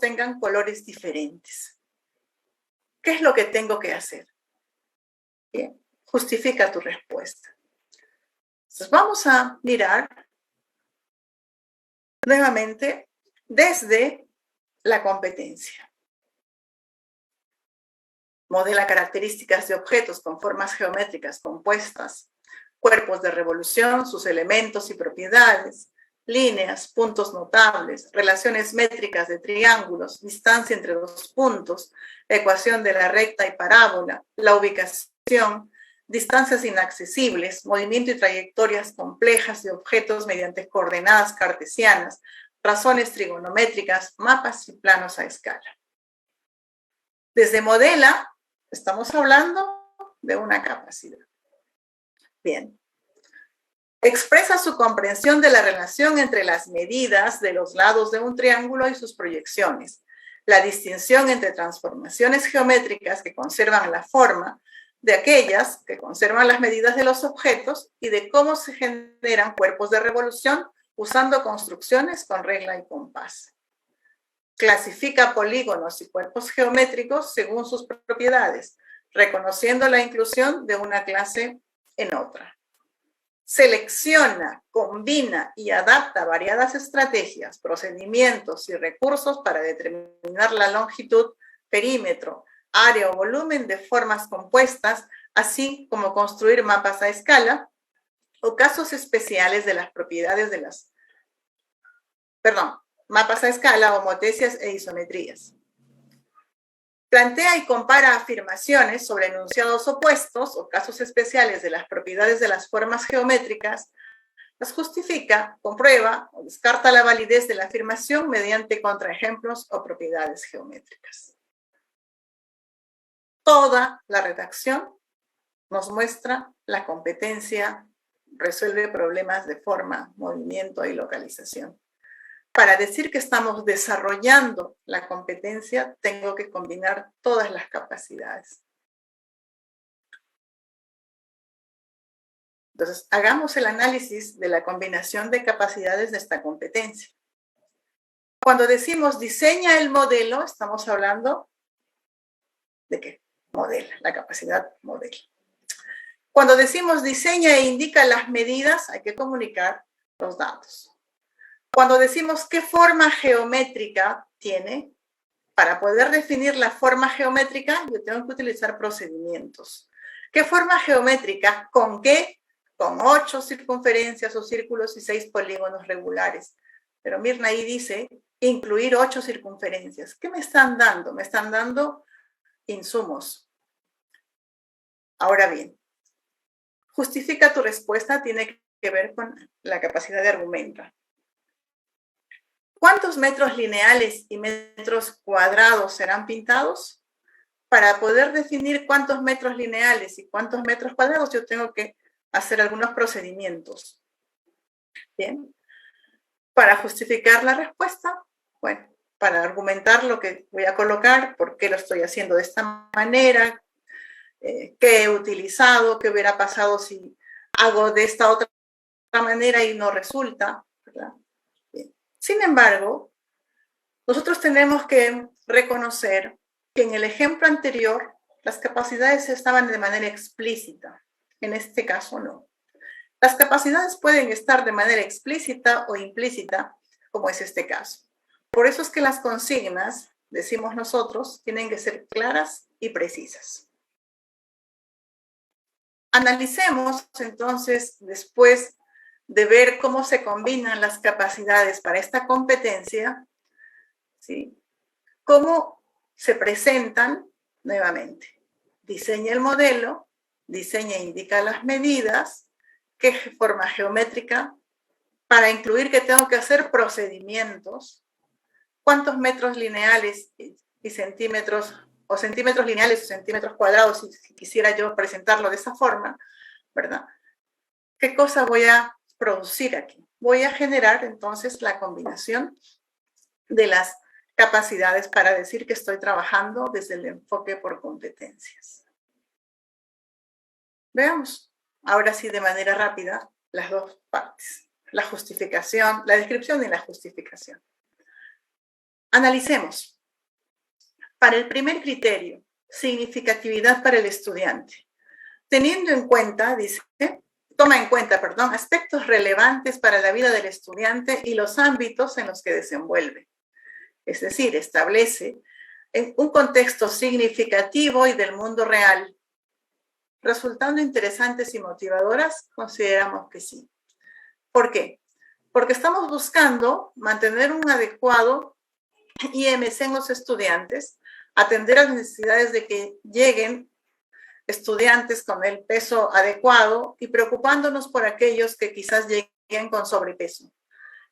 tengan colores diferentes? ¿Qué es lo que tengo que hacer? Bien, justifica tu respuesta. Entonces vamos a mirar nuevamente desde la competencia. Modela características de objetos con formas geométricas compuestas, cuerpos de revolución, sus elementos y propiedades, líneas, puntos notables, relaciones métricas de triángulos, distancia entre dos puntos, ecuación de la recta y parábola, la ubicación, distancias inaccesibles, movimiento y trayectorias complejas de objetos mediante coordenadas cartesianas, razones trigonométricas, mapas y planos a escala. Desde modela, estamos hablando de una capacidad. Bien. Expresa su comprensión de la relación entre las medidas de los lados de un triángulo y sus proyecciones, la distinción entre transformaciones geométricas que conservan la forma de aquellas que conservan las medidas de los objetos y de cómo se generan cuerpos de revolución usando construcciones con regla y compás. Clasifica polígonos y cuerpos geométricos según sus propiedades, reconociendo la inclusión de una clase en otra. Selecciona, combina y adapta variadas estrategias, procedimientos y recursos para determinar la longitud, perímetro, área o volumen de formas compuestas, así como construir mapas a escala o casos especiales de las propiedades de las, mapas a escala, homotecias e isometrías. Plantea y compara afirmaciones sobre enunciados opuestos o casos especiales de las propiedades de las formas geométricas, las justifica, comprueba o descarta la validez de la afirmación mediante contraejemplos o propiedades geométricas. Toda la redacción nos muestra la competencia, resuelve problemas de forma, movimiento y localización. Para decir que estamos desarrollando la competencia, tengo que combinar todas las capacidades. Entonces, hagamos el análisis de la combinación de capacidades de esta competencia. Cuando decimos diseña el modelo, estamos hablando de qué? Modela, la capacidad modela. Cuando decimos diseña e indica las medidas, hay que comunicar los datos. Cuando decimos qué forma geométrica tiene, para poder definir la forma geométrica, yo tengo que utilizar procedimientos. ¿Qué forma geométrica? ¿Con qué? Con 8 circunferencias o círculos y 6 polígonos regulares. Pero Mirna ahí dice incluir 8 circunferencias. ¿Qué me están dando? Me están dando insumos. Ahora bien, justifica tu respuesta tiene que ver con la capacidad de argumento. ¿Cuántos metros lineales y metros cuadrados serán pintados? Para poder definir cuántos metros lineales y cuántos metros cuadrados, yo tengo que hacer algunos procedimientos. Bien. Para justificar la respuesta, bueno, para argumentar lo que voy a colocar, por qué lo estoy haciendo de esta manera, qué he utilizado, qué hubiera pasado si hago de esta otra manera y no resulta, ¿verdad? Bien. Sin embargo, nosotros tenemos que reconocer que en el ejemplo anterior las capacidades estaban de manera explícita, en este caso no. Las capacidades pueden estar de manera explícita o implícita, como es este caso. Por eso es que las consignas, decimos nosotros, tienen que ser claras y precisas. Analicemos entonces, después de ver cómo se combinan las capacidades para esta competencia, ¿sí? Cómo se presentan nuevamente. Diseña el modelo, diseña e indica las medidas, qué forma geométrica, para incluir que tengo que hacer procedimientos, cuántos metros lineales y centímetros, o centímetros lineales o centímetros cuadrados, si quisiera yo presentarlo de esa forma, ¿verdad? ¿Qué cosa voy a producir aquí? Voy a generar entonces la combinación de las capacidades para decir que estoy trabajando desde el enfoque por competencias. Veamos. Ahora sí, de manera rápida, las dos partes. La justificación, la descripción y la justificación. Analicemos. Para el primer criterio, significatividad para el estudiante. Teniendo en cuenta, dice, toma en cuenta, aspectos relevantes para la vida del estudiante y los ámbitos en los que desenvuelve. Es decir, establece un contexto significativo y del mundo real. Resultando interesantes y motivadoras, consideramos que sí. ¿Por qué? Porque estamos buscando mantener un adecuado IMC en los estudiantes, atender a las necesidades de que lleguen estudiantes con el peso adecuado y preocupándonos por aquellos que quizás lleguen con sobrepeso.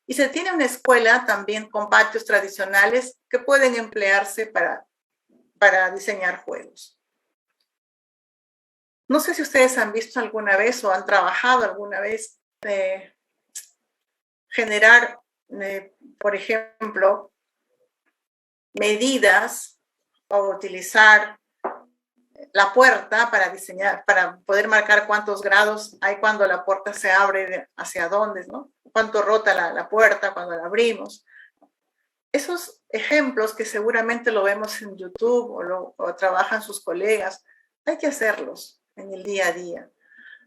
Y se tiene una escuela también con patios tradicionales que pueden emplearse para diseñar juegos. No sé si ustedes han visto alguna vez o han trabajado alguna vez generar, por ejemplo, medidas o utilizar la puerta para diseñar, para poder marcar cuántos grados hay cuando la puerta se abre, hacia dónde, ¿no? Cuánto rota la puerta cuando la abrimos. Esos ejemplos que seguramente lo vemos en YouTube o trabajan sus colegas, hay que hacerlos en el día a día.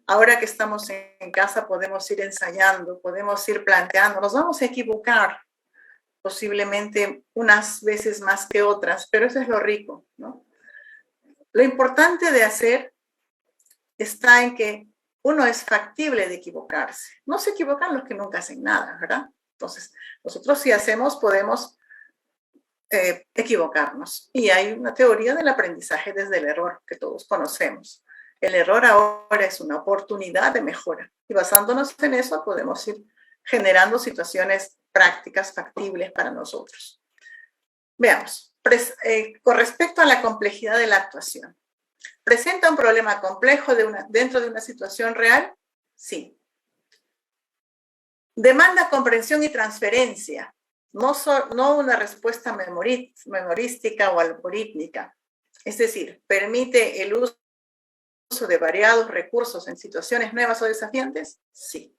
Ahora que estamos en casa podemos ir ensayando, podemos ir planteando, nos vamos a equivocar posiblemente unas veces más que otras, pero eso es lo rico, ¿no? Lo importante de hacer está en que uno es factible de equivocarse. No se equivocan los que nunca hacen nada, ¿verdad? Entonces, nosotros si hacemos podemos equivocarnos. Y hay una teoría del aprendizaje desde el error que todos conocemos. El error ahora es una oportunidad de mejora. Y basándonos en eso podemos ir generando situaciones prácticas, factibles para nosotros. Veamos, con respecto a la complejidad de la actuación. ¿Presenta un problema complejo dentro de una situación real? Sí. Demanda comprensión y transferencia, no una respuesta memorística o algorítmica. Es decir, permite el uso de variados recursos en situaciones nuevas o desafiantes? Sí.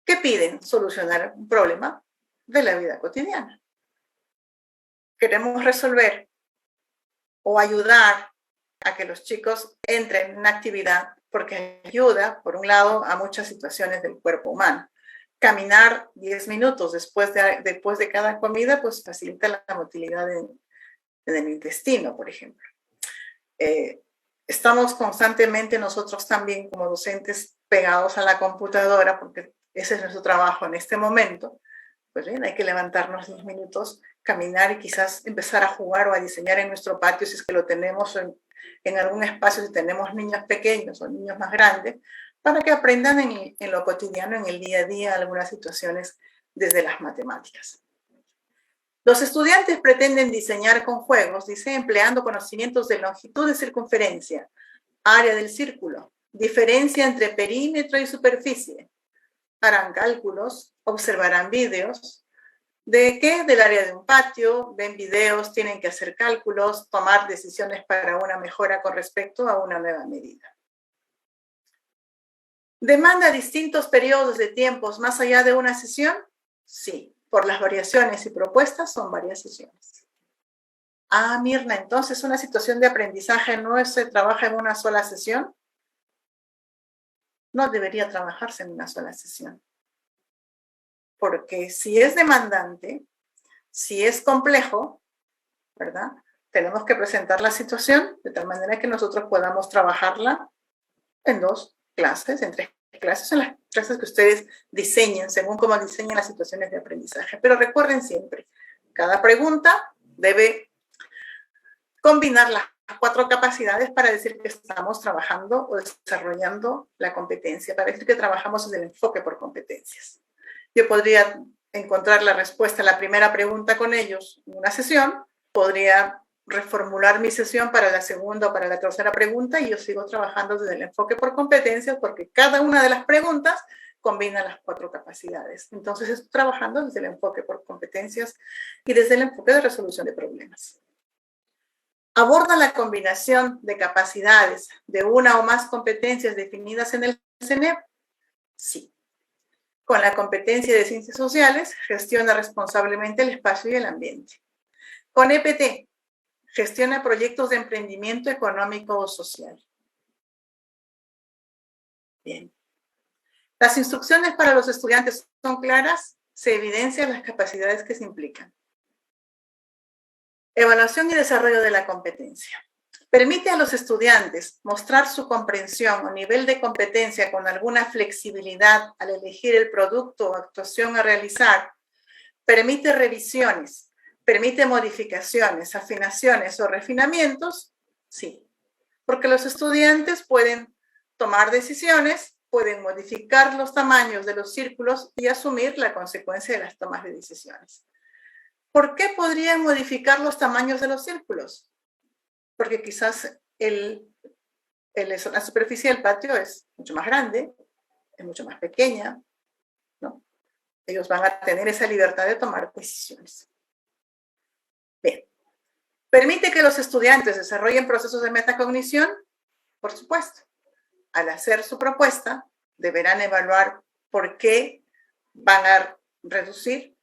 ¿Qué piden? Solucionar un problema de la vida cotidiana. Queremos resolver o ayudar a que los chicos entren en una actividad porque ayuda, por un lado, a muchas situaciones del cuerpo humano. Caminar 10 minutos después de cada comida, pues facilita la motilidad en el intestino, por ejemplo. Estamos constantemente nosotros también como docentes pegados a la computadora porque ese es nuestro trabajo en este momento. Pues bien, hay que levantarnos 10 minutos, caminar y quizás empezar a jugar o a diseñar en nuestro patio si es que lo tenemos en algún espacio, si tenemos niños pequeños o niños más grandes, para que aprendan en lo cotidiano, en el día a día, algunas situaciones desde las matemáticas. Los estudiantes pretenden diseñar con juegos, dice, empleando conocimientos de longitud de circunferencia, área del círculo, diferencia entre perímetro y superficie. Harán cálculos, observarán vídeos. ¿De qué? Del área de un patio, ven videos, tienen que hacer cálculos, tomar decisiones para una mejora con respecto a una nueva medida. ¿Demanda distintos periodos de tiempos más allá de una sesión? Sí, por las variaciones y propuestas son varias sesiones. Ah, Mirna, entonces una situación de aprendizaje no se trabaja en una sola sesión. No debería trabajarse en una sola sesión. Porque si es demandante, si es complejo, ¿verdad? Tenemos que presentar la situación de tal manera que nosotros podamos trabajarla en 2 clases, en 3 clases, en las clases que ustedes diseñen, según cómo diseñen las situaciones de aprendizaje. Pero recuerden siempre, cada pregunta debe combinar las 4 capacidades para decir que estamos trabajando o desarrollando la competencia, para decir que trabajamos desde el enfoque por competencias. Yo podría encontrar la respuesta a la primera pregunta con ellos en una sesión, podría reformular mi sesión para la segunda o para la tercera pregunta y yo sigo trabajando desde el enfoque por competencias porque cada una de las preguntas combina las 4 capacidades. Entonces estoy trabajando desde el enfoque por competencias y desde el enfoque de resolución de problemas. ¿Aborda la combinación de capacidades de una o más competencias definidas en el CNEP? Sí. Con la competencia de ciencias sociales, gestiona responsablemente el espacio y el ambiente. Con EPT, gestiona proyectos de emprendimiento económico o social. Bien. Las instrucciones para los estudiantes son claras, se evidencian las capacidades que se implican. Evaluación y desarrollo de la competencia. Permite a los estudiantes mostrar su comprensión o nivel de competencia con alguna flexibilidad al elegir el producto o actuación a realizar. Permite revisiones, permite modificaciones, afinaciones o refinamientos. Sí, porque los estudiantes pueden tomar decisiones, pueden modificar los tamaños de los círculos y asumir la consecuencia de las tomas de decisiones. ¿Por qué podrían modificar los tamaños de los círculos? Porque quizás la superficie del patio es mucho más grande, es mucho más pequeña, ¿no? Ellos van a tener esa libertad de tomar decisiones. Bien. ¿Permite que los estudiantes desarrollen procesos de metacognición? Por supuesto. Al hacer su propuesta, deberán evaluar por qué van a reducir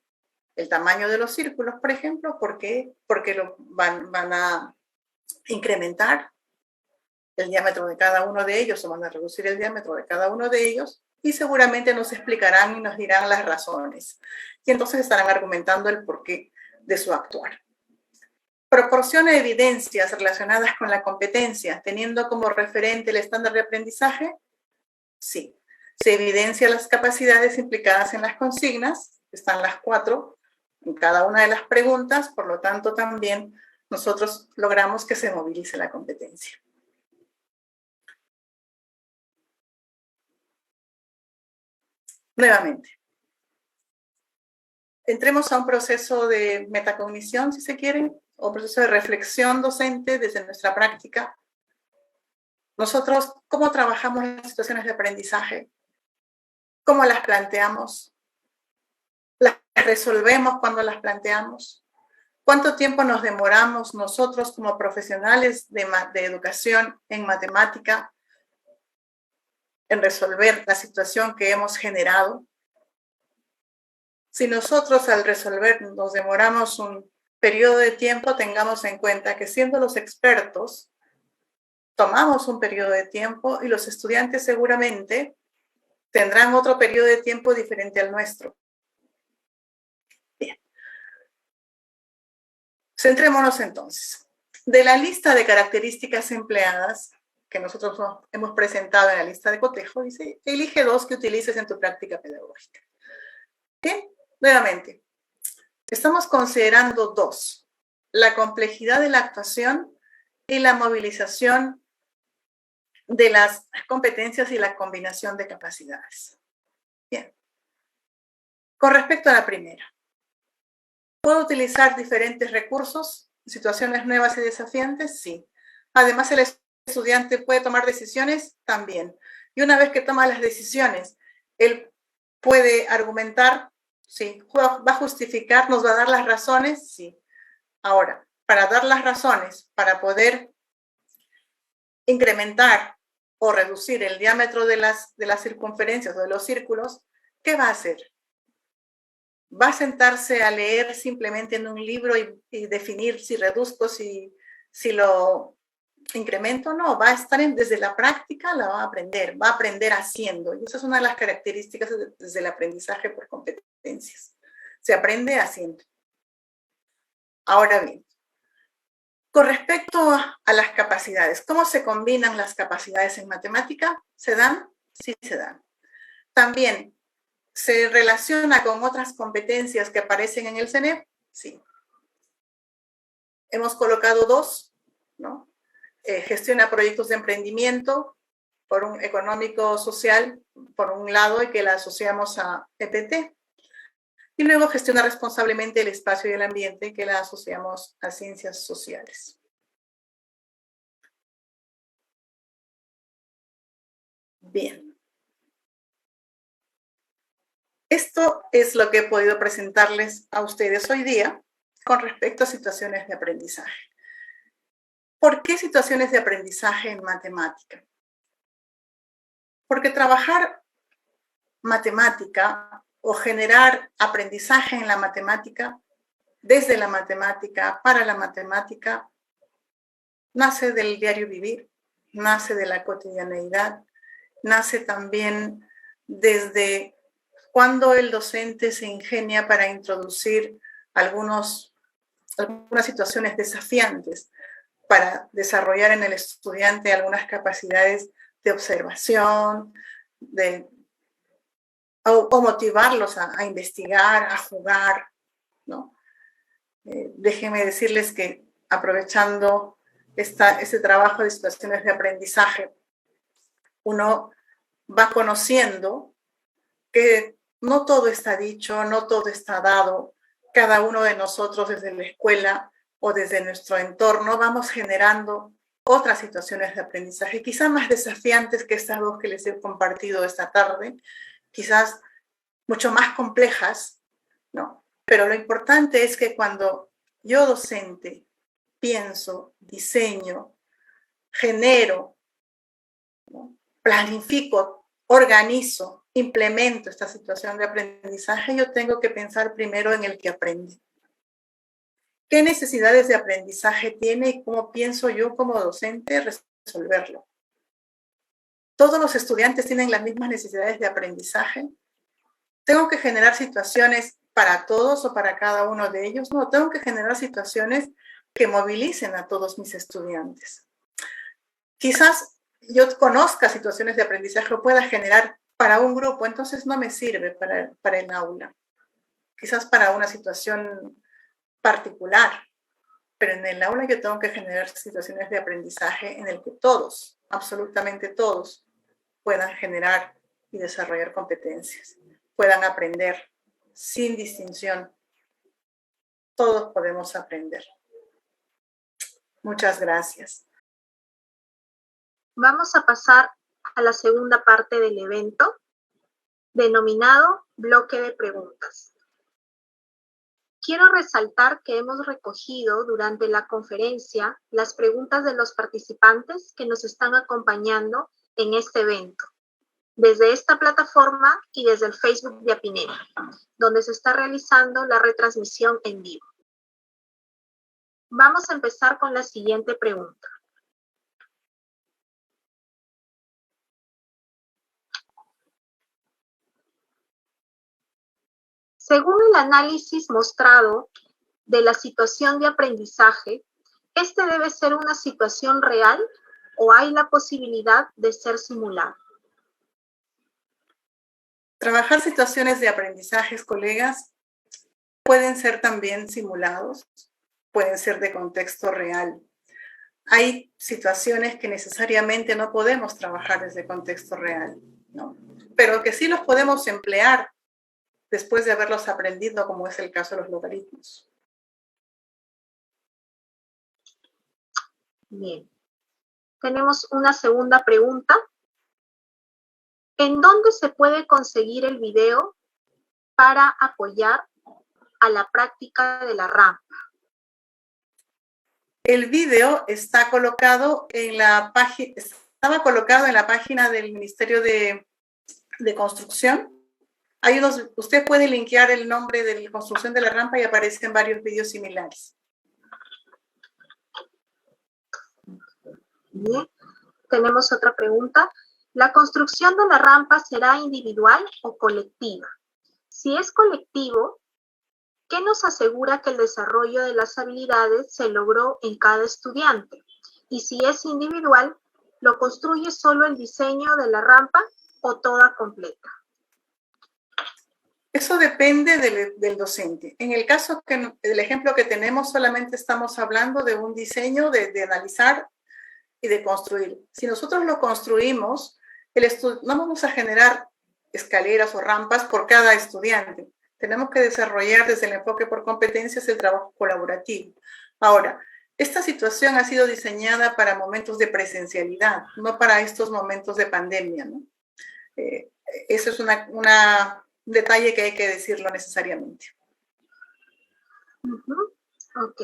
el tamaño de los círculos, por ejemplo, por qué van a incrementar el diámetro de cada uno de ellos o van a reducir el diámetro de cada uno de ellos, y seguramente nos explicarán y nos dirán las razones. Y entonces estarán argumentando el porqué de su actuar. ¿Proporciona evidencias relacionadas con la competencia, teniendo como referente el estándar de aprendizaje? Sí. Se evidencian las capacidades implicadas en las consignas, están las 4 en cada una de las preguntas, por lo tanto también nosotros logramos que se movilice la competencia. Nuevamente, entremos a un proceso de metacognición, si se quiere, o un proceso de reflexión docente desde nuestra práctica. Nosotros, ¿cómo trabajamos las situaciones de aprendizaje? ¿Cómo las planteamos? ¿Las resolvemos cuando las planteamos? ¿Cuánto tiempo nos demoramos nosotros como profesionales de educación en matemática en resolver la situación que hemos generado? Si nosotros al resolver nos demoramos un periodo de tiempo, tengamos en cuenta que siendo los expertos, tomamos un periodo de tiempo y los estudiantes seguramente tendrán otro periodo de tiempo diferente al nuestro. Bien. Centrémonos entonces. De la lista de características empleadas que nosotros hemos presentado en la lista de cotejo, dice, elige 2 que utilices en tu práctica pedagógica. Bien, nuevamente, estamos considerando 2, la complejidad de la actuación y la movilización de las competencias y la combinación de capacidades. Bien. Con respecto a la primera, ¿puedo utilizar diferentes recursos en situaciones nuevas y desafiantes? Sí. Además, el estudiante puede tomar decisiones también. Y una vez que toma las decisiones, él puede argumentar, sí. ¿Va a justificar? ¿Nos va a dar las razones? Sí. Ahora, para dar las razones, para poder incrementar o reducir el diámetro de las circunferencias o de los círculos, ¿qué va a hacer? ¿Va a sentarse a leer simplemente en un libro y definir si reduzco, si lo incremento? No, va a estar desde la práctica, la va a aprender haciendo. Y esa es una de las características desde el aprendizaje por competencias. Se aprende haciendo. Ahora bien, con respecto a las capacidades, ¿cómo se combinan las capacidades en matemática? ¿Se dan? Sí, se dan. También, ¿se relaciona con otras competencias que aparecen en el CENEP? Sí. Hemos colocado 2, ¿no? Gestiona proyectos de emprendimiento, por un económico-social, por un lado, y que la asociamos a EPT. Y luego gestiona responsablemente el espacio y el ambiente, que la asociamos a ciencias sociales. Bien. Esto es lo que he podido presentarles a ustedes hoy día con respecto a situaciones de aprendizaje. ¿Por qué situaciones de aprendizaje en matemática? Porque trabajar matemática o generar aprendizaje en la matemática, desde la matemática, para la matemática, nace del diario vivir, nace de la cotidianeidad, nace también desde cuando el docente se ingenia para introducir algunas situaciones desafiantes para desarrollar en el estudiante algunas capacidades de observación, o motivarlos a investigar, a jugar, ¿no? Déjenme decirles que aprovechando este trabajo de situaciones de aprendizaje, uno va conociendo que no todo está dicho, no todo está dado. Cada uno de nosotros desde la escuela o desde nuestro entorno vamos generando otras situaciones de aprendizaje, quizás más desafiantes que estas 2 que les he compartido esta tarde, quizás mucho más complejas, ¿no? Pero lo importante es que cuando yo docente pienso, diseño, genero, ¿no? Planifico, organizo, implemento esta situación de aprendizaje, yo tengo que pensar primero en el que aprende. ¿Qué necesidades de aprendizaje tiene y cómo pienso yo como docente resolverlo? ¿Todos los estudiantes tienen las mismas necesidades de aprendizaje? ¿Tengo que generar situaciones para todos o para cada uno de ellos? No, tengo que generar situaciones que movilicen a todos mis estudiantes. Quizás yo conozca situaciones de aprendizaje o pueda generar para un grupo, entonces no me sirve para el aula. Quizás para una situación particular, pero en el aula yo tengo que generar situaciones de aprendizaje en el que todos, absolutamente todos, puedan generar y desarrollar competencias, puedan aprender sin distinción. Todos podemos aprender. Muchas gracias. Vamos a pasar a la segunda parte del evento, denominado bloque de preguntas. Quiero resaltar que hemos recogido durante la conferencia las preguntas de los participantes que nos están acompañando en este evento, desde esta plataforma y desde el Facebook de Apinel, donde se está realizando la retransmisión en vivo. Vamos a empezar con la siguiente pregunta. Según el análisis mostrado de la situación de aprendizaje, ¿este debe ser una situación real o hay la posibilidad de ser simulado? Trabajar situaciones de aprendizajes, colegas, pueden ser también simulados, pueden ser de contexto real. Hay situaciones que necesariamente no podemos trabajar desde contexto real, ¿no? Pero que sí los podemos emplear después de haberlos aprendido, como es el caso de los logaritmos. Bien. Tenemos una segunda pregunta. ¿En dónde se puede conseguir el video para apoyar a la práctica de la rampa? El video está colocado en la página, estaba colocado en la página del Ministerio de Construcción. Usted puede linkear el nombre de la construcción de la rampa y aparecen varios videos similares. Bien. Tenemos otra pregunta. ¿La construcción de la rampa será individual o colectiva? Si es colectivo, ¿qué nos asegura que el desarrollo de las habilidades se logró en cada estudiante? Y si es individual, ¿lo construye solo el diseño de la rampa o toda completa? Eso depende del docente. En el caso del ejemplo que tenemos, solamente estamos hablando de un diseño, de analizar y de construir. Si nosotros lo construimos, no vamos a generar escaleras o rampas por cada estudiante. Tenemos que desarrollar desde el enfoque por competencias el trabajo colaborativo. Ahora, esta situación ha sido diseñada para momentos de presencialidad, no para estos momentos de pandemia, ¿no? Eso es un detalle que hay que decirlo necesariamente. Ok.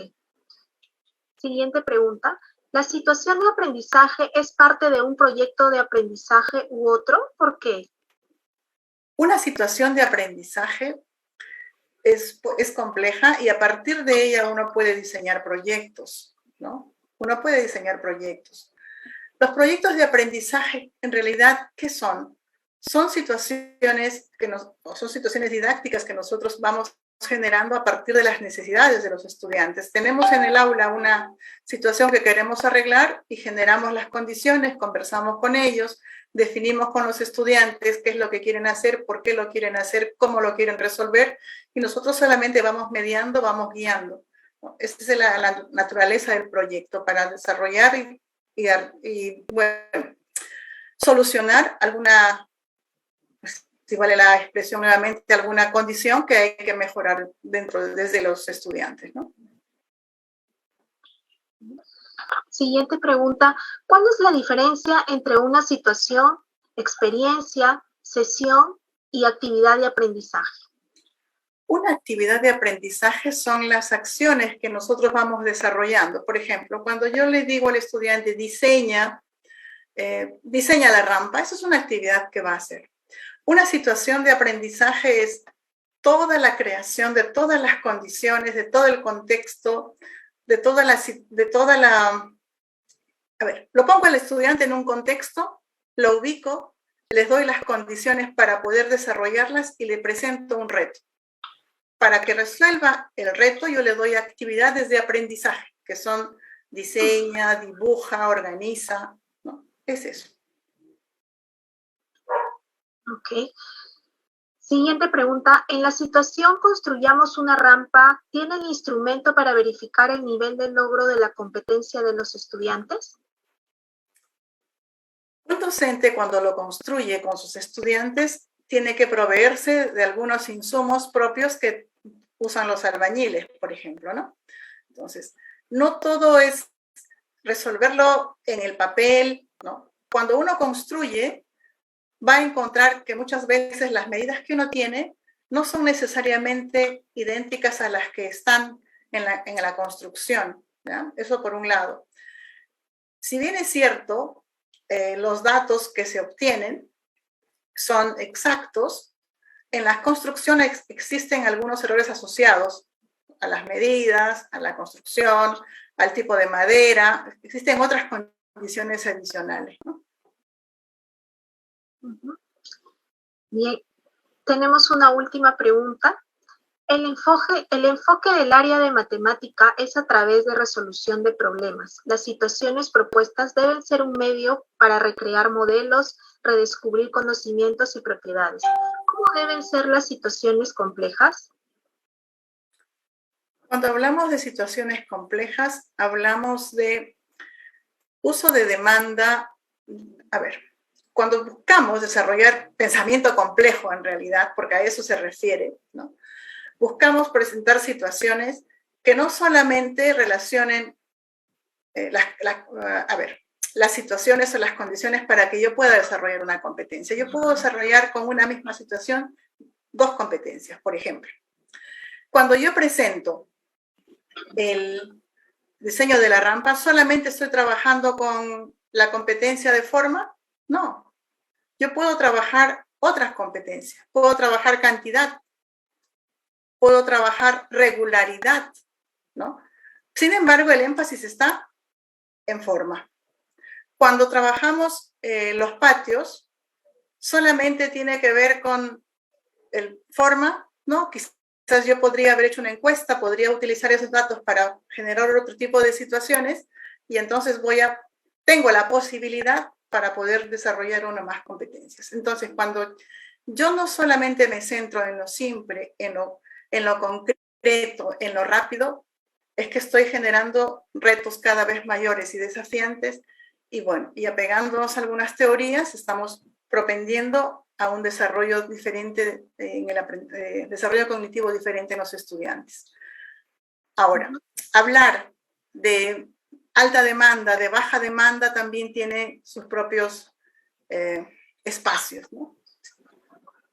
Siguiente pregunta. ¿La situación de aprendizaje es parte de un proyecto de aprendizaje u otro? ¿Por qué? Una situación de aprendizaje es compleja y a partir de ella uno puede diseñar proyectos, ¿no? Uno puede diseñar proyectos. Los proyectos de aprendizaje, en realidad, ¿qué son? Son situaciones son situaciones didácticas que nosotros vamos generando a partir de las necesidades de los estudiantes. Tenemos en el aula una situación que queremos arreglar y generamos las condiciones, conversamos con ellos, definimos con los estudiantes qué es lo que quieren hacer, por qué lo quieren hacer, cómo lo quieren resolver, y nosotros solamente vamos mediando, vamos guiando. Esta es la naturaleza del proyecto, para desarrollar y bueno, solucionar alguna, si vale la expresión nuevamente, alguna condición que hay que mejorar desde los estudiantes, ¿no? Siguiente pregunta. ¿Cuál es la diferencia entre una situación, experiencia, sesión y actividad de aprendizaje? Una actividad de aprendizaje son las acciones que nosotros vamos desarrollando. Por ejemplo, cuando yo le digo al estudiante, diseña la rampa, eso es una actividad que va a hacer. Una situación de aprendizaje es toda la creación de todas las condiciones, de todo el contexto, a ver, lo pongo al estudiante en un contexto, lo ubico, les doy las condiciones para poder desarrollarlas y le presento un reto. Para que resuelva el reto, yo le doy actividades de aprendizaje, que son diseña, dibuja, organiza, ¿no? Es eso. Ok. Siguiente pregunta. En la situación construyamos una rampa, ¿tiene el instrumento para verificar el nivel de logro de la competencia de los estudiantes? Un docente, cuando lo construye con sus estudiantes, tiene que proveerse de algunos insumos propios que usan los albañiles, por ejemplo, ¿no? Entonces, no todo es resolverlo en el papel, ¿no? Cuando uno construye, va a encontrar que muchas veces las medidas que uno tiene no son necesariamente idénticas a las que están en la construcción, ¿ya? Eso por un lado. Si bien es cierto, los datos que se obtienen son exactos, en las construcciones existen algunos errores asociados a las medidas, a la construcción, al tipo de madera, existen otras condiciones adicionales, ¿no? Bien, tenemos una última pregunta. El enfoque del área de matemática es a través de resolución de problemas. Las situaciones propuestas deben ser un medio para recrear modelos, redescubrir conocimientos y propiedades. ¿Cómo deben ser las situaciones complejas? Cuando hablamos de situaciones complejas, hablamos de uso de demanda. A ver, cuando buscamos desarrollar pensamiento complejo en realidad, porque a eso se refiere, ¿no? Buscamos presentar situaciones que no solamente relacionen las situaciones o las condiciones para que yo pueda desarrollar una competencia. Yo puedo desarrollar con una misma situación 2 competencias, por ejemplo. Cuando yo presento el diseño de la rampa, ¿solamente estoy trabajando con la competencia de forma? No. Yo puedo trabajar otras competencias. Puedo trabajar cantidad. Puedo trabajar regularidad, ¿no? Sin embargo, el énfasis está en forma. Cuando trabajamos los patios, solamente tiene que ver con el forma, ¿no? Quizás yo podría haber hecho una encuesta, podría utilizar esos datos para generar otro tipo de situaciones y entonces tengo la posibilidad para poder desarrollar una más competencias. Entonces, cuando yo no solamente me centro en lo simple, en lo concreto, en lo rápido, es que estoy generando retos cada vez mayores y desafiantes y bueno, y apegándonos a algunas teorías, estamos propendiendo a un desarrollo diferente, desarrollo cognitivo diferente en los estudiantes. Ahora, hablar de alta demanda, de baja demanda, también tiene sus propios espacios, ¿no?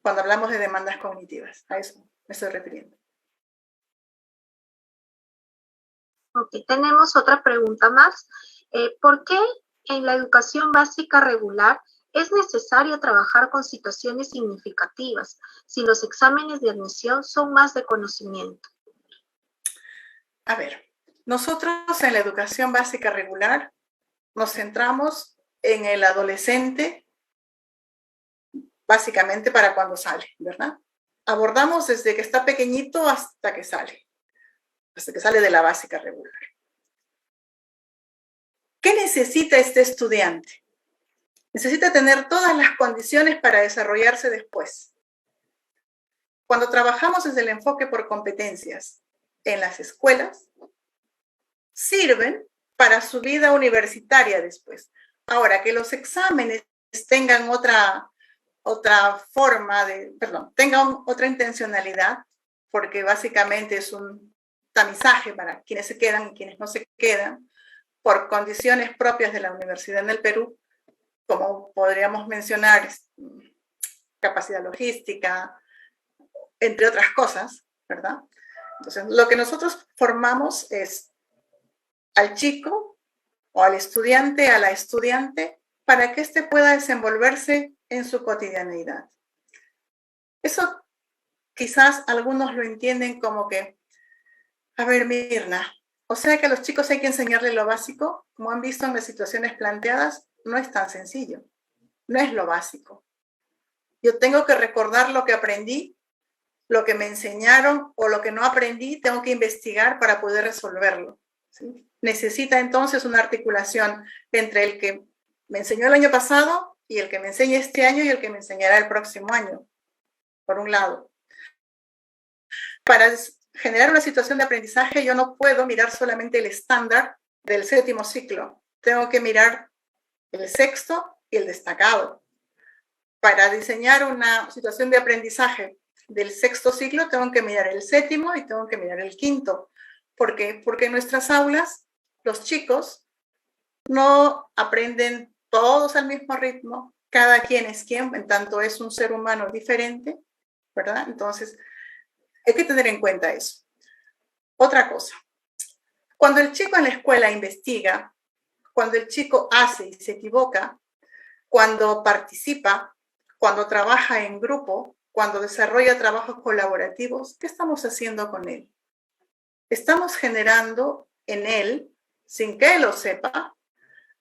Cuando hablamos de demandas cognitivas, a eso me estoy refiriendo. Ok, tenemos otra pregunta más. ¿Por qué en la educación básica regular es necesario trabajar con situaciones significativas si los exámenes de admisión son más de conocimiento? A ver, nosotros en la educación básica regular nos centramos en el adolescente básicamente para cuando sale, ¿verdad? Abordamos desde que está pequeñito hasta que sale de la básica regular. ¿Qué necesita este estudiante? Necesita tener todas las condiciones para desarrollarse después. Cuando trabajamos desde el enfoque por competencias en las escuelas, sirven para su vida universitaria después. Ahora, que los exámenes tengan otra forma tengan otra intencionalidad, porque básicamente es un tamizaje para quienes se quedan y quienes no se quedan, por condiciones propias de la Universidad en el Perú, como podríamos mencionar capacidad logística, entre otras cosas, ¿verdad? Entonces, lo que nosotros formamos es al chico o al estudiante, a la estudiante, para que éste pueda desenvolverse en su cotidianeidad. Eso quizás algunos lo entienden como que, a ver, Mirna, o sea que a los chicos hay que enseñarles lo básico, como han visto en las situaciones planteadas, no es tan sencillo, no es lo básico. Yo tengo que recordar lo que aprendí, lo que me enseñaron o lo que no aprendí, tengo que investigar para poder resolverlo, ¿sí? Necesita entonces una articulación entre el que me enseñó el año pasado y el que me enseña este año y el que me enseñará el próximo año, por un lado. Para generar una situación de aprendizaje, yo no puedo mirar solamente el estándar del 7º ciclo. Tengo que mirar el 6º y el destacado. Para diseñar una situación de aprendizaje del 6º ciclo, tengo que mirar el 7º y tengo que mirar el 5º. ¿Por qué? Porque en nuestras aulas, los chicos no aprenden todos al mismo ritmo. Cada quien es quien, en tanto es un ser humano diferente, ¿verdad? Entonces, hay que tener en cuenta eso. Otra cosa, cuando el chico en la escuela investiga, cuando el chico hace y se equivoca, cuando participa, cuando trabaja en grupo, cuando desarrolla trabajos colaborativos, ¿qué estamos haciendo con él? Estamos generando en él, sin que él lo sepa,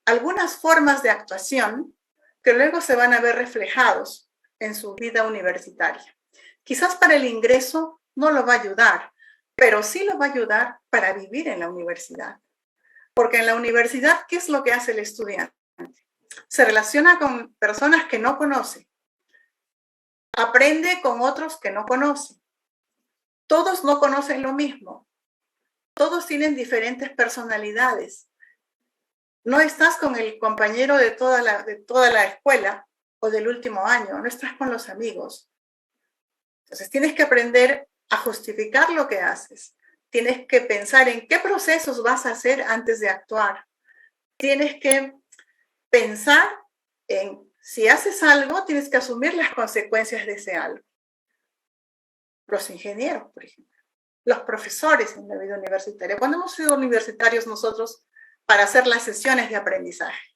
algunas formas de actuación que luego se van a ver reflejados en su vida universitaria. Quizás para el ingreso no lo va a ayudar, pero sí lo va a ayudar para vivir en la universidad. Porque en la universidad, ¿qué es lo que hace el estudiante? Se relaciona con personas que no conoce, aprende con otros que no conoce. Todos no conocen lo mismo, todos tienen diferentes personalidades. No estás con el compañero de toda la escuela o del último año, no estás con los amigos. Entonces tienes que aprender a justificar lo que haces. Tienes que pensar en qué procesos vas a hacer antes de actuar. Tienes que pensar en si haces algo, tienes que asumir las consecuencias de ese algo. Los ingenieros, por ejemplo, los profesores en la vida universitaria. ¿Cuándo hemos sido universitarios nosotros para hacer las sesiones de aprendizaje?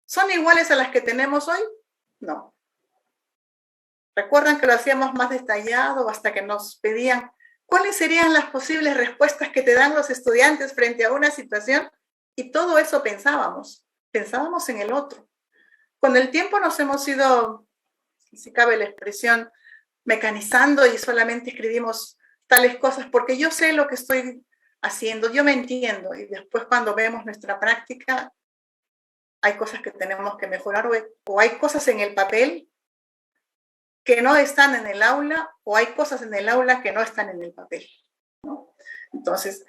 ¿Son iguales a las que tenemos hoy? No. ¿Recuerdan que lo hacíamos más detallado hasta que nos pedían cuáles serían las posibles respuestas que te dan los estudiantes frente a una situación? Y todo eso pensábamos en el otro. Con el tiempo nos hemos ido, si cabe la expresión, mecanizando y solamente escribimos tales cosas porque yo sé lo que estoy haciendo, yo me entiendo, y después cuando vemos nuestra práctica hay cosas que tenemos que mejorar o hay cosas en el papel que no están en el aula o hay cosas en el aula que no están en el papel, ¿no? Entonces,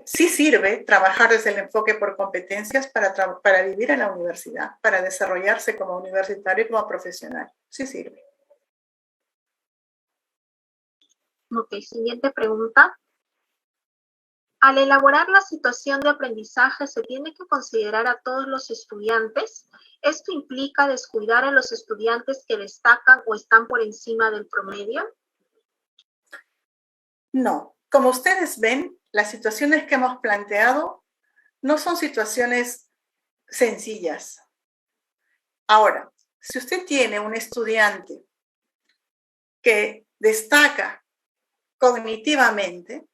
sí sirve trabajar desde el enfoque por competencias para vivir en la universidad, para desarrollarse como universitario y como profesional. Sí sirve. Ok, siguiente pregunta. Al elaborar la situación de aprendizaje, ¿se tiene que considerar a todos los estudiantes? ¿Esto implica descuidar a los estudiantes que destacan o están por encima del promedio? No. Como ustedes ven, las situaciones que hemos planteado no son situaciones sencillas. Ahora, si usted tiene un estudiante que destaca cognitivamente,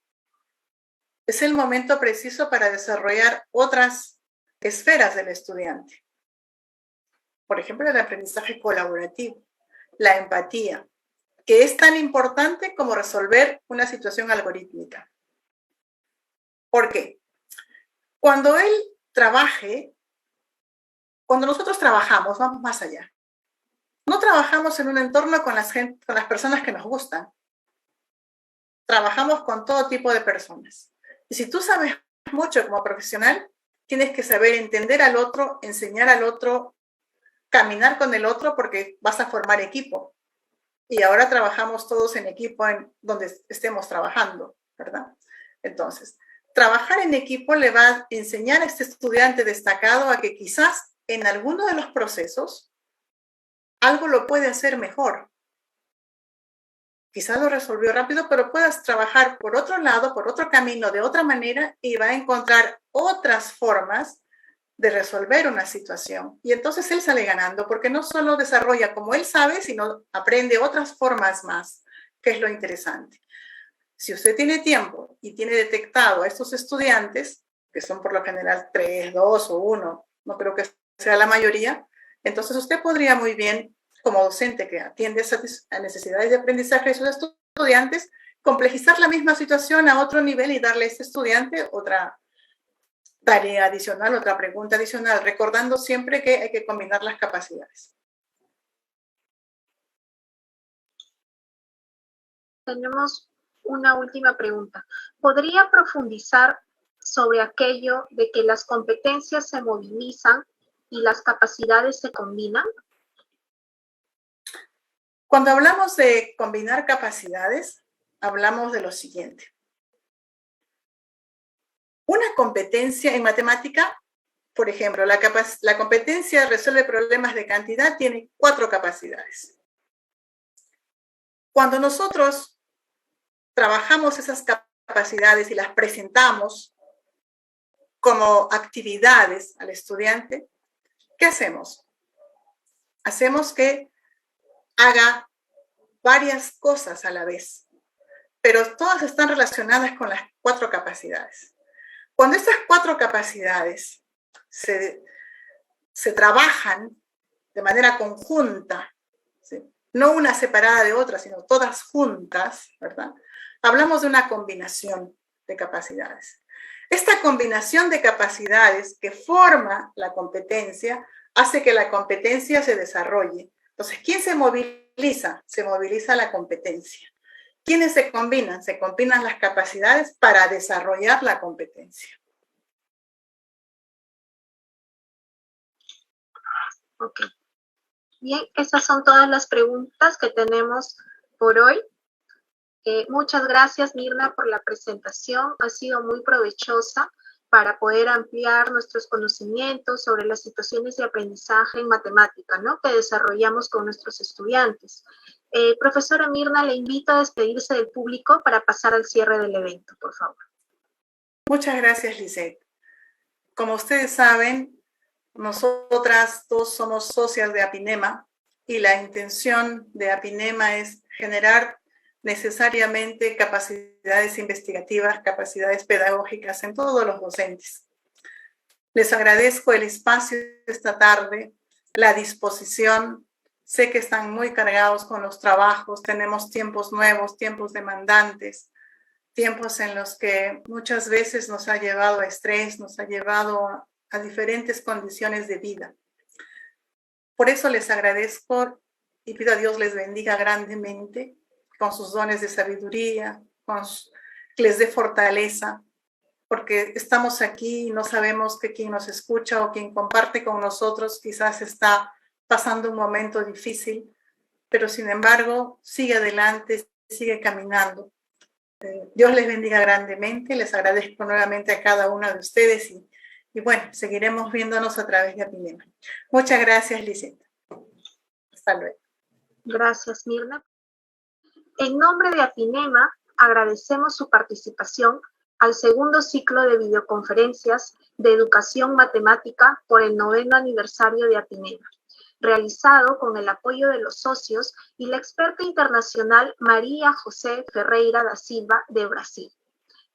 es el momento preciso para desarrollar otras esferas del estudiante. Por ejemplo, el aprendizaje colaborativo, la empatía, que es tan importante como resolver una situación algorítmica. ¿Por qué? Cuando nosotros trabajamos, vamos más allá. No trabajamos en un entorno con las personas que nos gustan. Trabajamos con todo tipo de personas. Y si tú sabes mucho como profesional, tienes que saber entender al otro, enseñar al otro, caminar con el otro porque vas a formar equipo. Y ahora trabajamos todos en equipo en donde estemos trabajando, ¿verdad? Entonces, trabajar en equipo le va a enseñar a este estudiante destacado a que quizás en alguno de los procesos algo lo puede hacer mejor. quizás lo resolvió rápido, pero puedas trabajar por otro lado, por otro camino, de otra manera, y va a encontrar otras formas de resolver una situación. Y entonces él sale ganando, porque no solo desarrolla como él sabe, sino aprende otras formas más, que es lo interesante. Si usted tiene tiempo y tiene detectado a estos estudiantes, que son por lo general 3, 2 o 1, no creo que sea la mayoría, entonces usted podría muy bien, como docente que atiende a necesidades de aprendizaje de sus estudiantes, complejizar la misma situación a otro nivel y darle a este estudiante otra tarea adicional, otra pregunta adicional, recordando siempre que hay que combinar las capacidades. Tenemos una última pregunta. ¿Podría profundizar sobre aquello de que las competencias se movilizan y las capacidades se combinan? Cuando hablamos de combinar capacidades, hablamos de lo siguiente. Una competencia en matemática, por ejemplo, la competencia resuelve problemas de cantidad, tiene 4 capacidades. Cuando nosotros trabajamos esas capacidades y las presentamos como actividades al estudiante, ¿qué hacemos? Hacemos que haga varias cosas a la vez, pero todas están relacionadas con las 4 capacidades. Cuando estas 4 capacidades se trabajan de manera conjunta, ¿sí? No una separada de otra, sino todas juntas, ¿verdad? Hablamos de una combinación de capacidades. Esta combinación de capacidades que forma la competencia hace que la competencia se desarrolle. Entonces, ¿quién se moviliza? Se moviliza la competencia. ¿Quiénes se combinan? Se combinan las capacidades para desarrollar la competencia. Ok. Bien, esas son todas las preguntas que tenemos por hoy. Muchas gracias, Mirna, por la presentación. Ha sido muy provechosa para poder ampliar nuestros conocimientos sobre las situaciones de aprendizaje en matemática, ¿no?, que desarrollamos con nuestros estudiantes. Profesora Mirna, le invito a despedirse del público para pasar al cierre del evento, por favor. Muchas gracias, Lisette. Como ustedes saben, nosotras dos somos socias de Apinema y la intención de Apinema es generar necesariamente capacidades investigativas, capacidades pedagógicas en todos los docentes. Les agradezco el espacio esta tarde, la disposición. Sé que están muy cargados con los trabajos, tenemos tiempos nuevos, tiempos demandantes, tiempos en los que muchas veces nos ha llevado a estrés, nos ha llevado a diferentes condiciones de vida. Por eso les agradezco y pido a Dios les bendiga grandemente con sus dones de sabiduría, que les dé fortaleza, porque estamos aquí y no sabemos que quien nos escucha o quien comparte con nosotros quizás está pasando un momento difícil, pero sin embargo sigue adelante, sigue caminando. Dios les bendiga grandemente, les agradezco nuevamente a cada uno de ustedes y bueno, seguiremos viéndonos a través de Apinema. Muchas gracias, Lisette. Hasta luego. Gracias, Mirna. En nombre de Apinema, agradecemos su participación al segundo ciclo de videoconferencias de educación matemática por el 9º aniversario de Apinema, realizado con el apoyo de los socios y la experta internacional María José Ferreira da Silva de Brasil.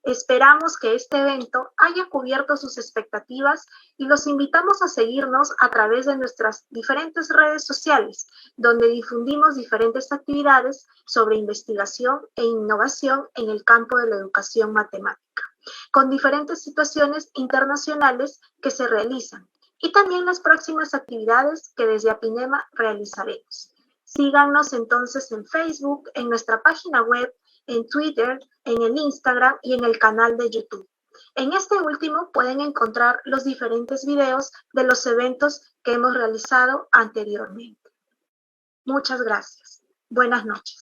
Esperamos que este evento haya cubierto sus expectativas y los invitamos a seguirnos a través de nuestras diferentes redes sociales, donde difundimos diferentes actividades sobre investigación e innovación en el campo de la educación matemática, con diferentes situaciones internacionales que se realizan y también las próximas actividades que desde Apinema realizaremos. Síganos entonces en Facebook, en nuestra página web, en Twitter, en el Instagram y en el canal de YouTube. En este último pueden encontrar los diferentes videos de los eventos que hemos realizado anteriormente. Muchas gracias. Buenas noches.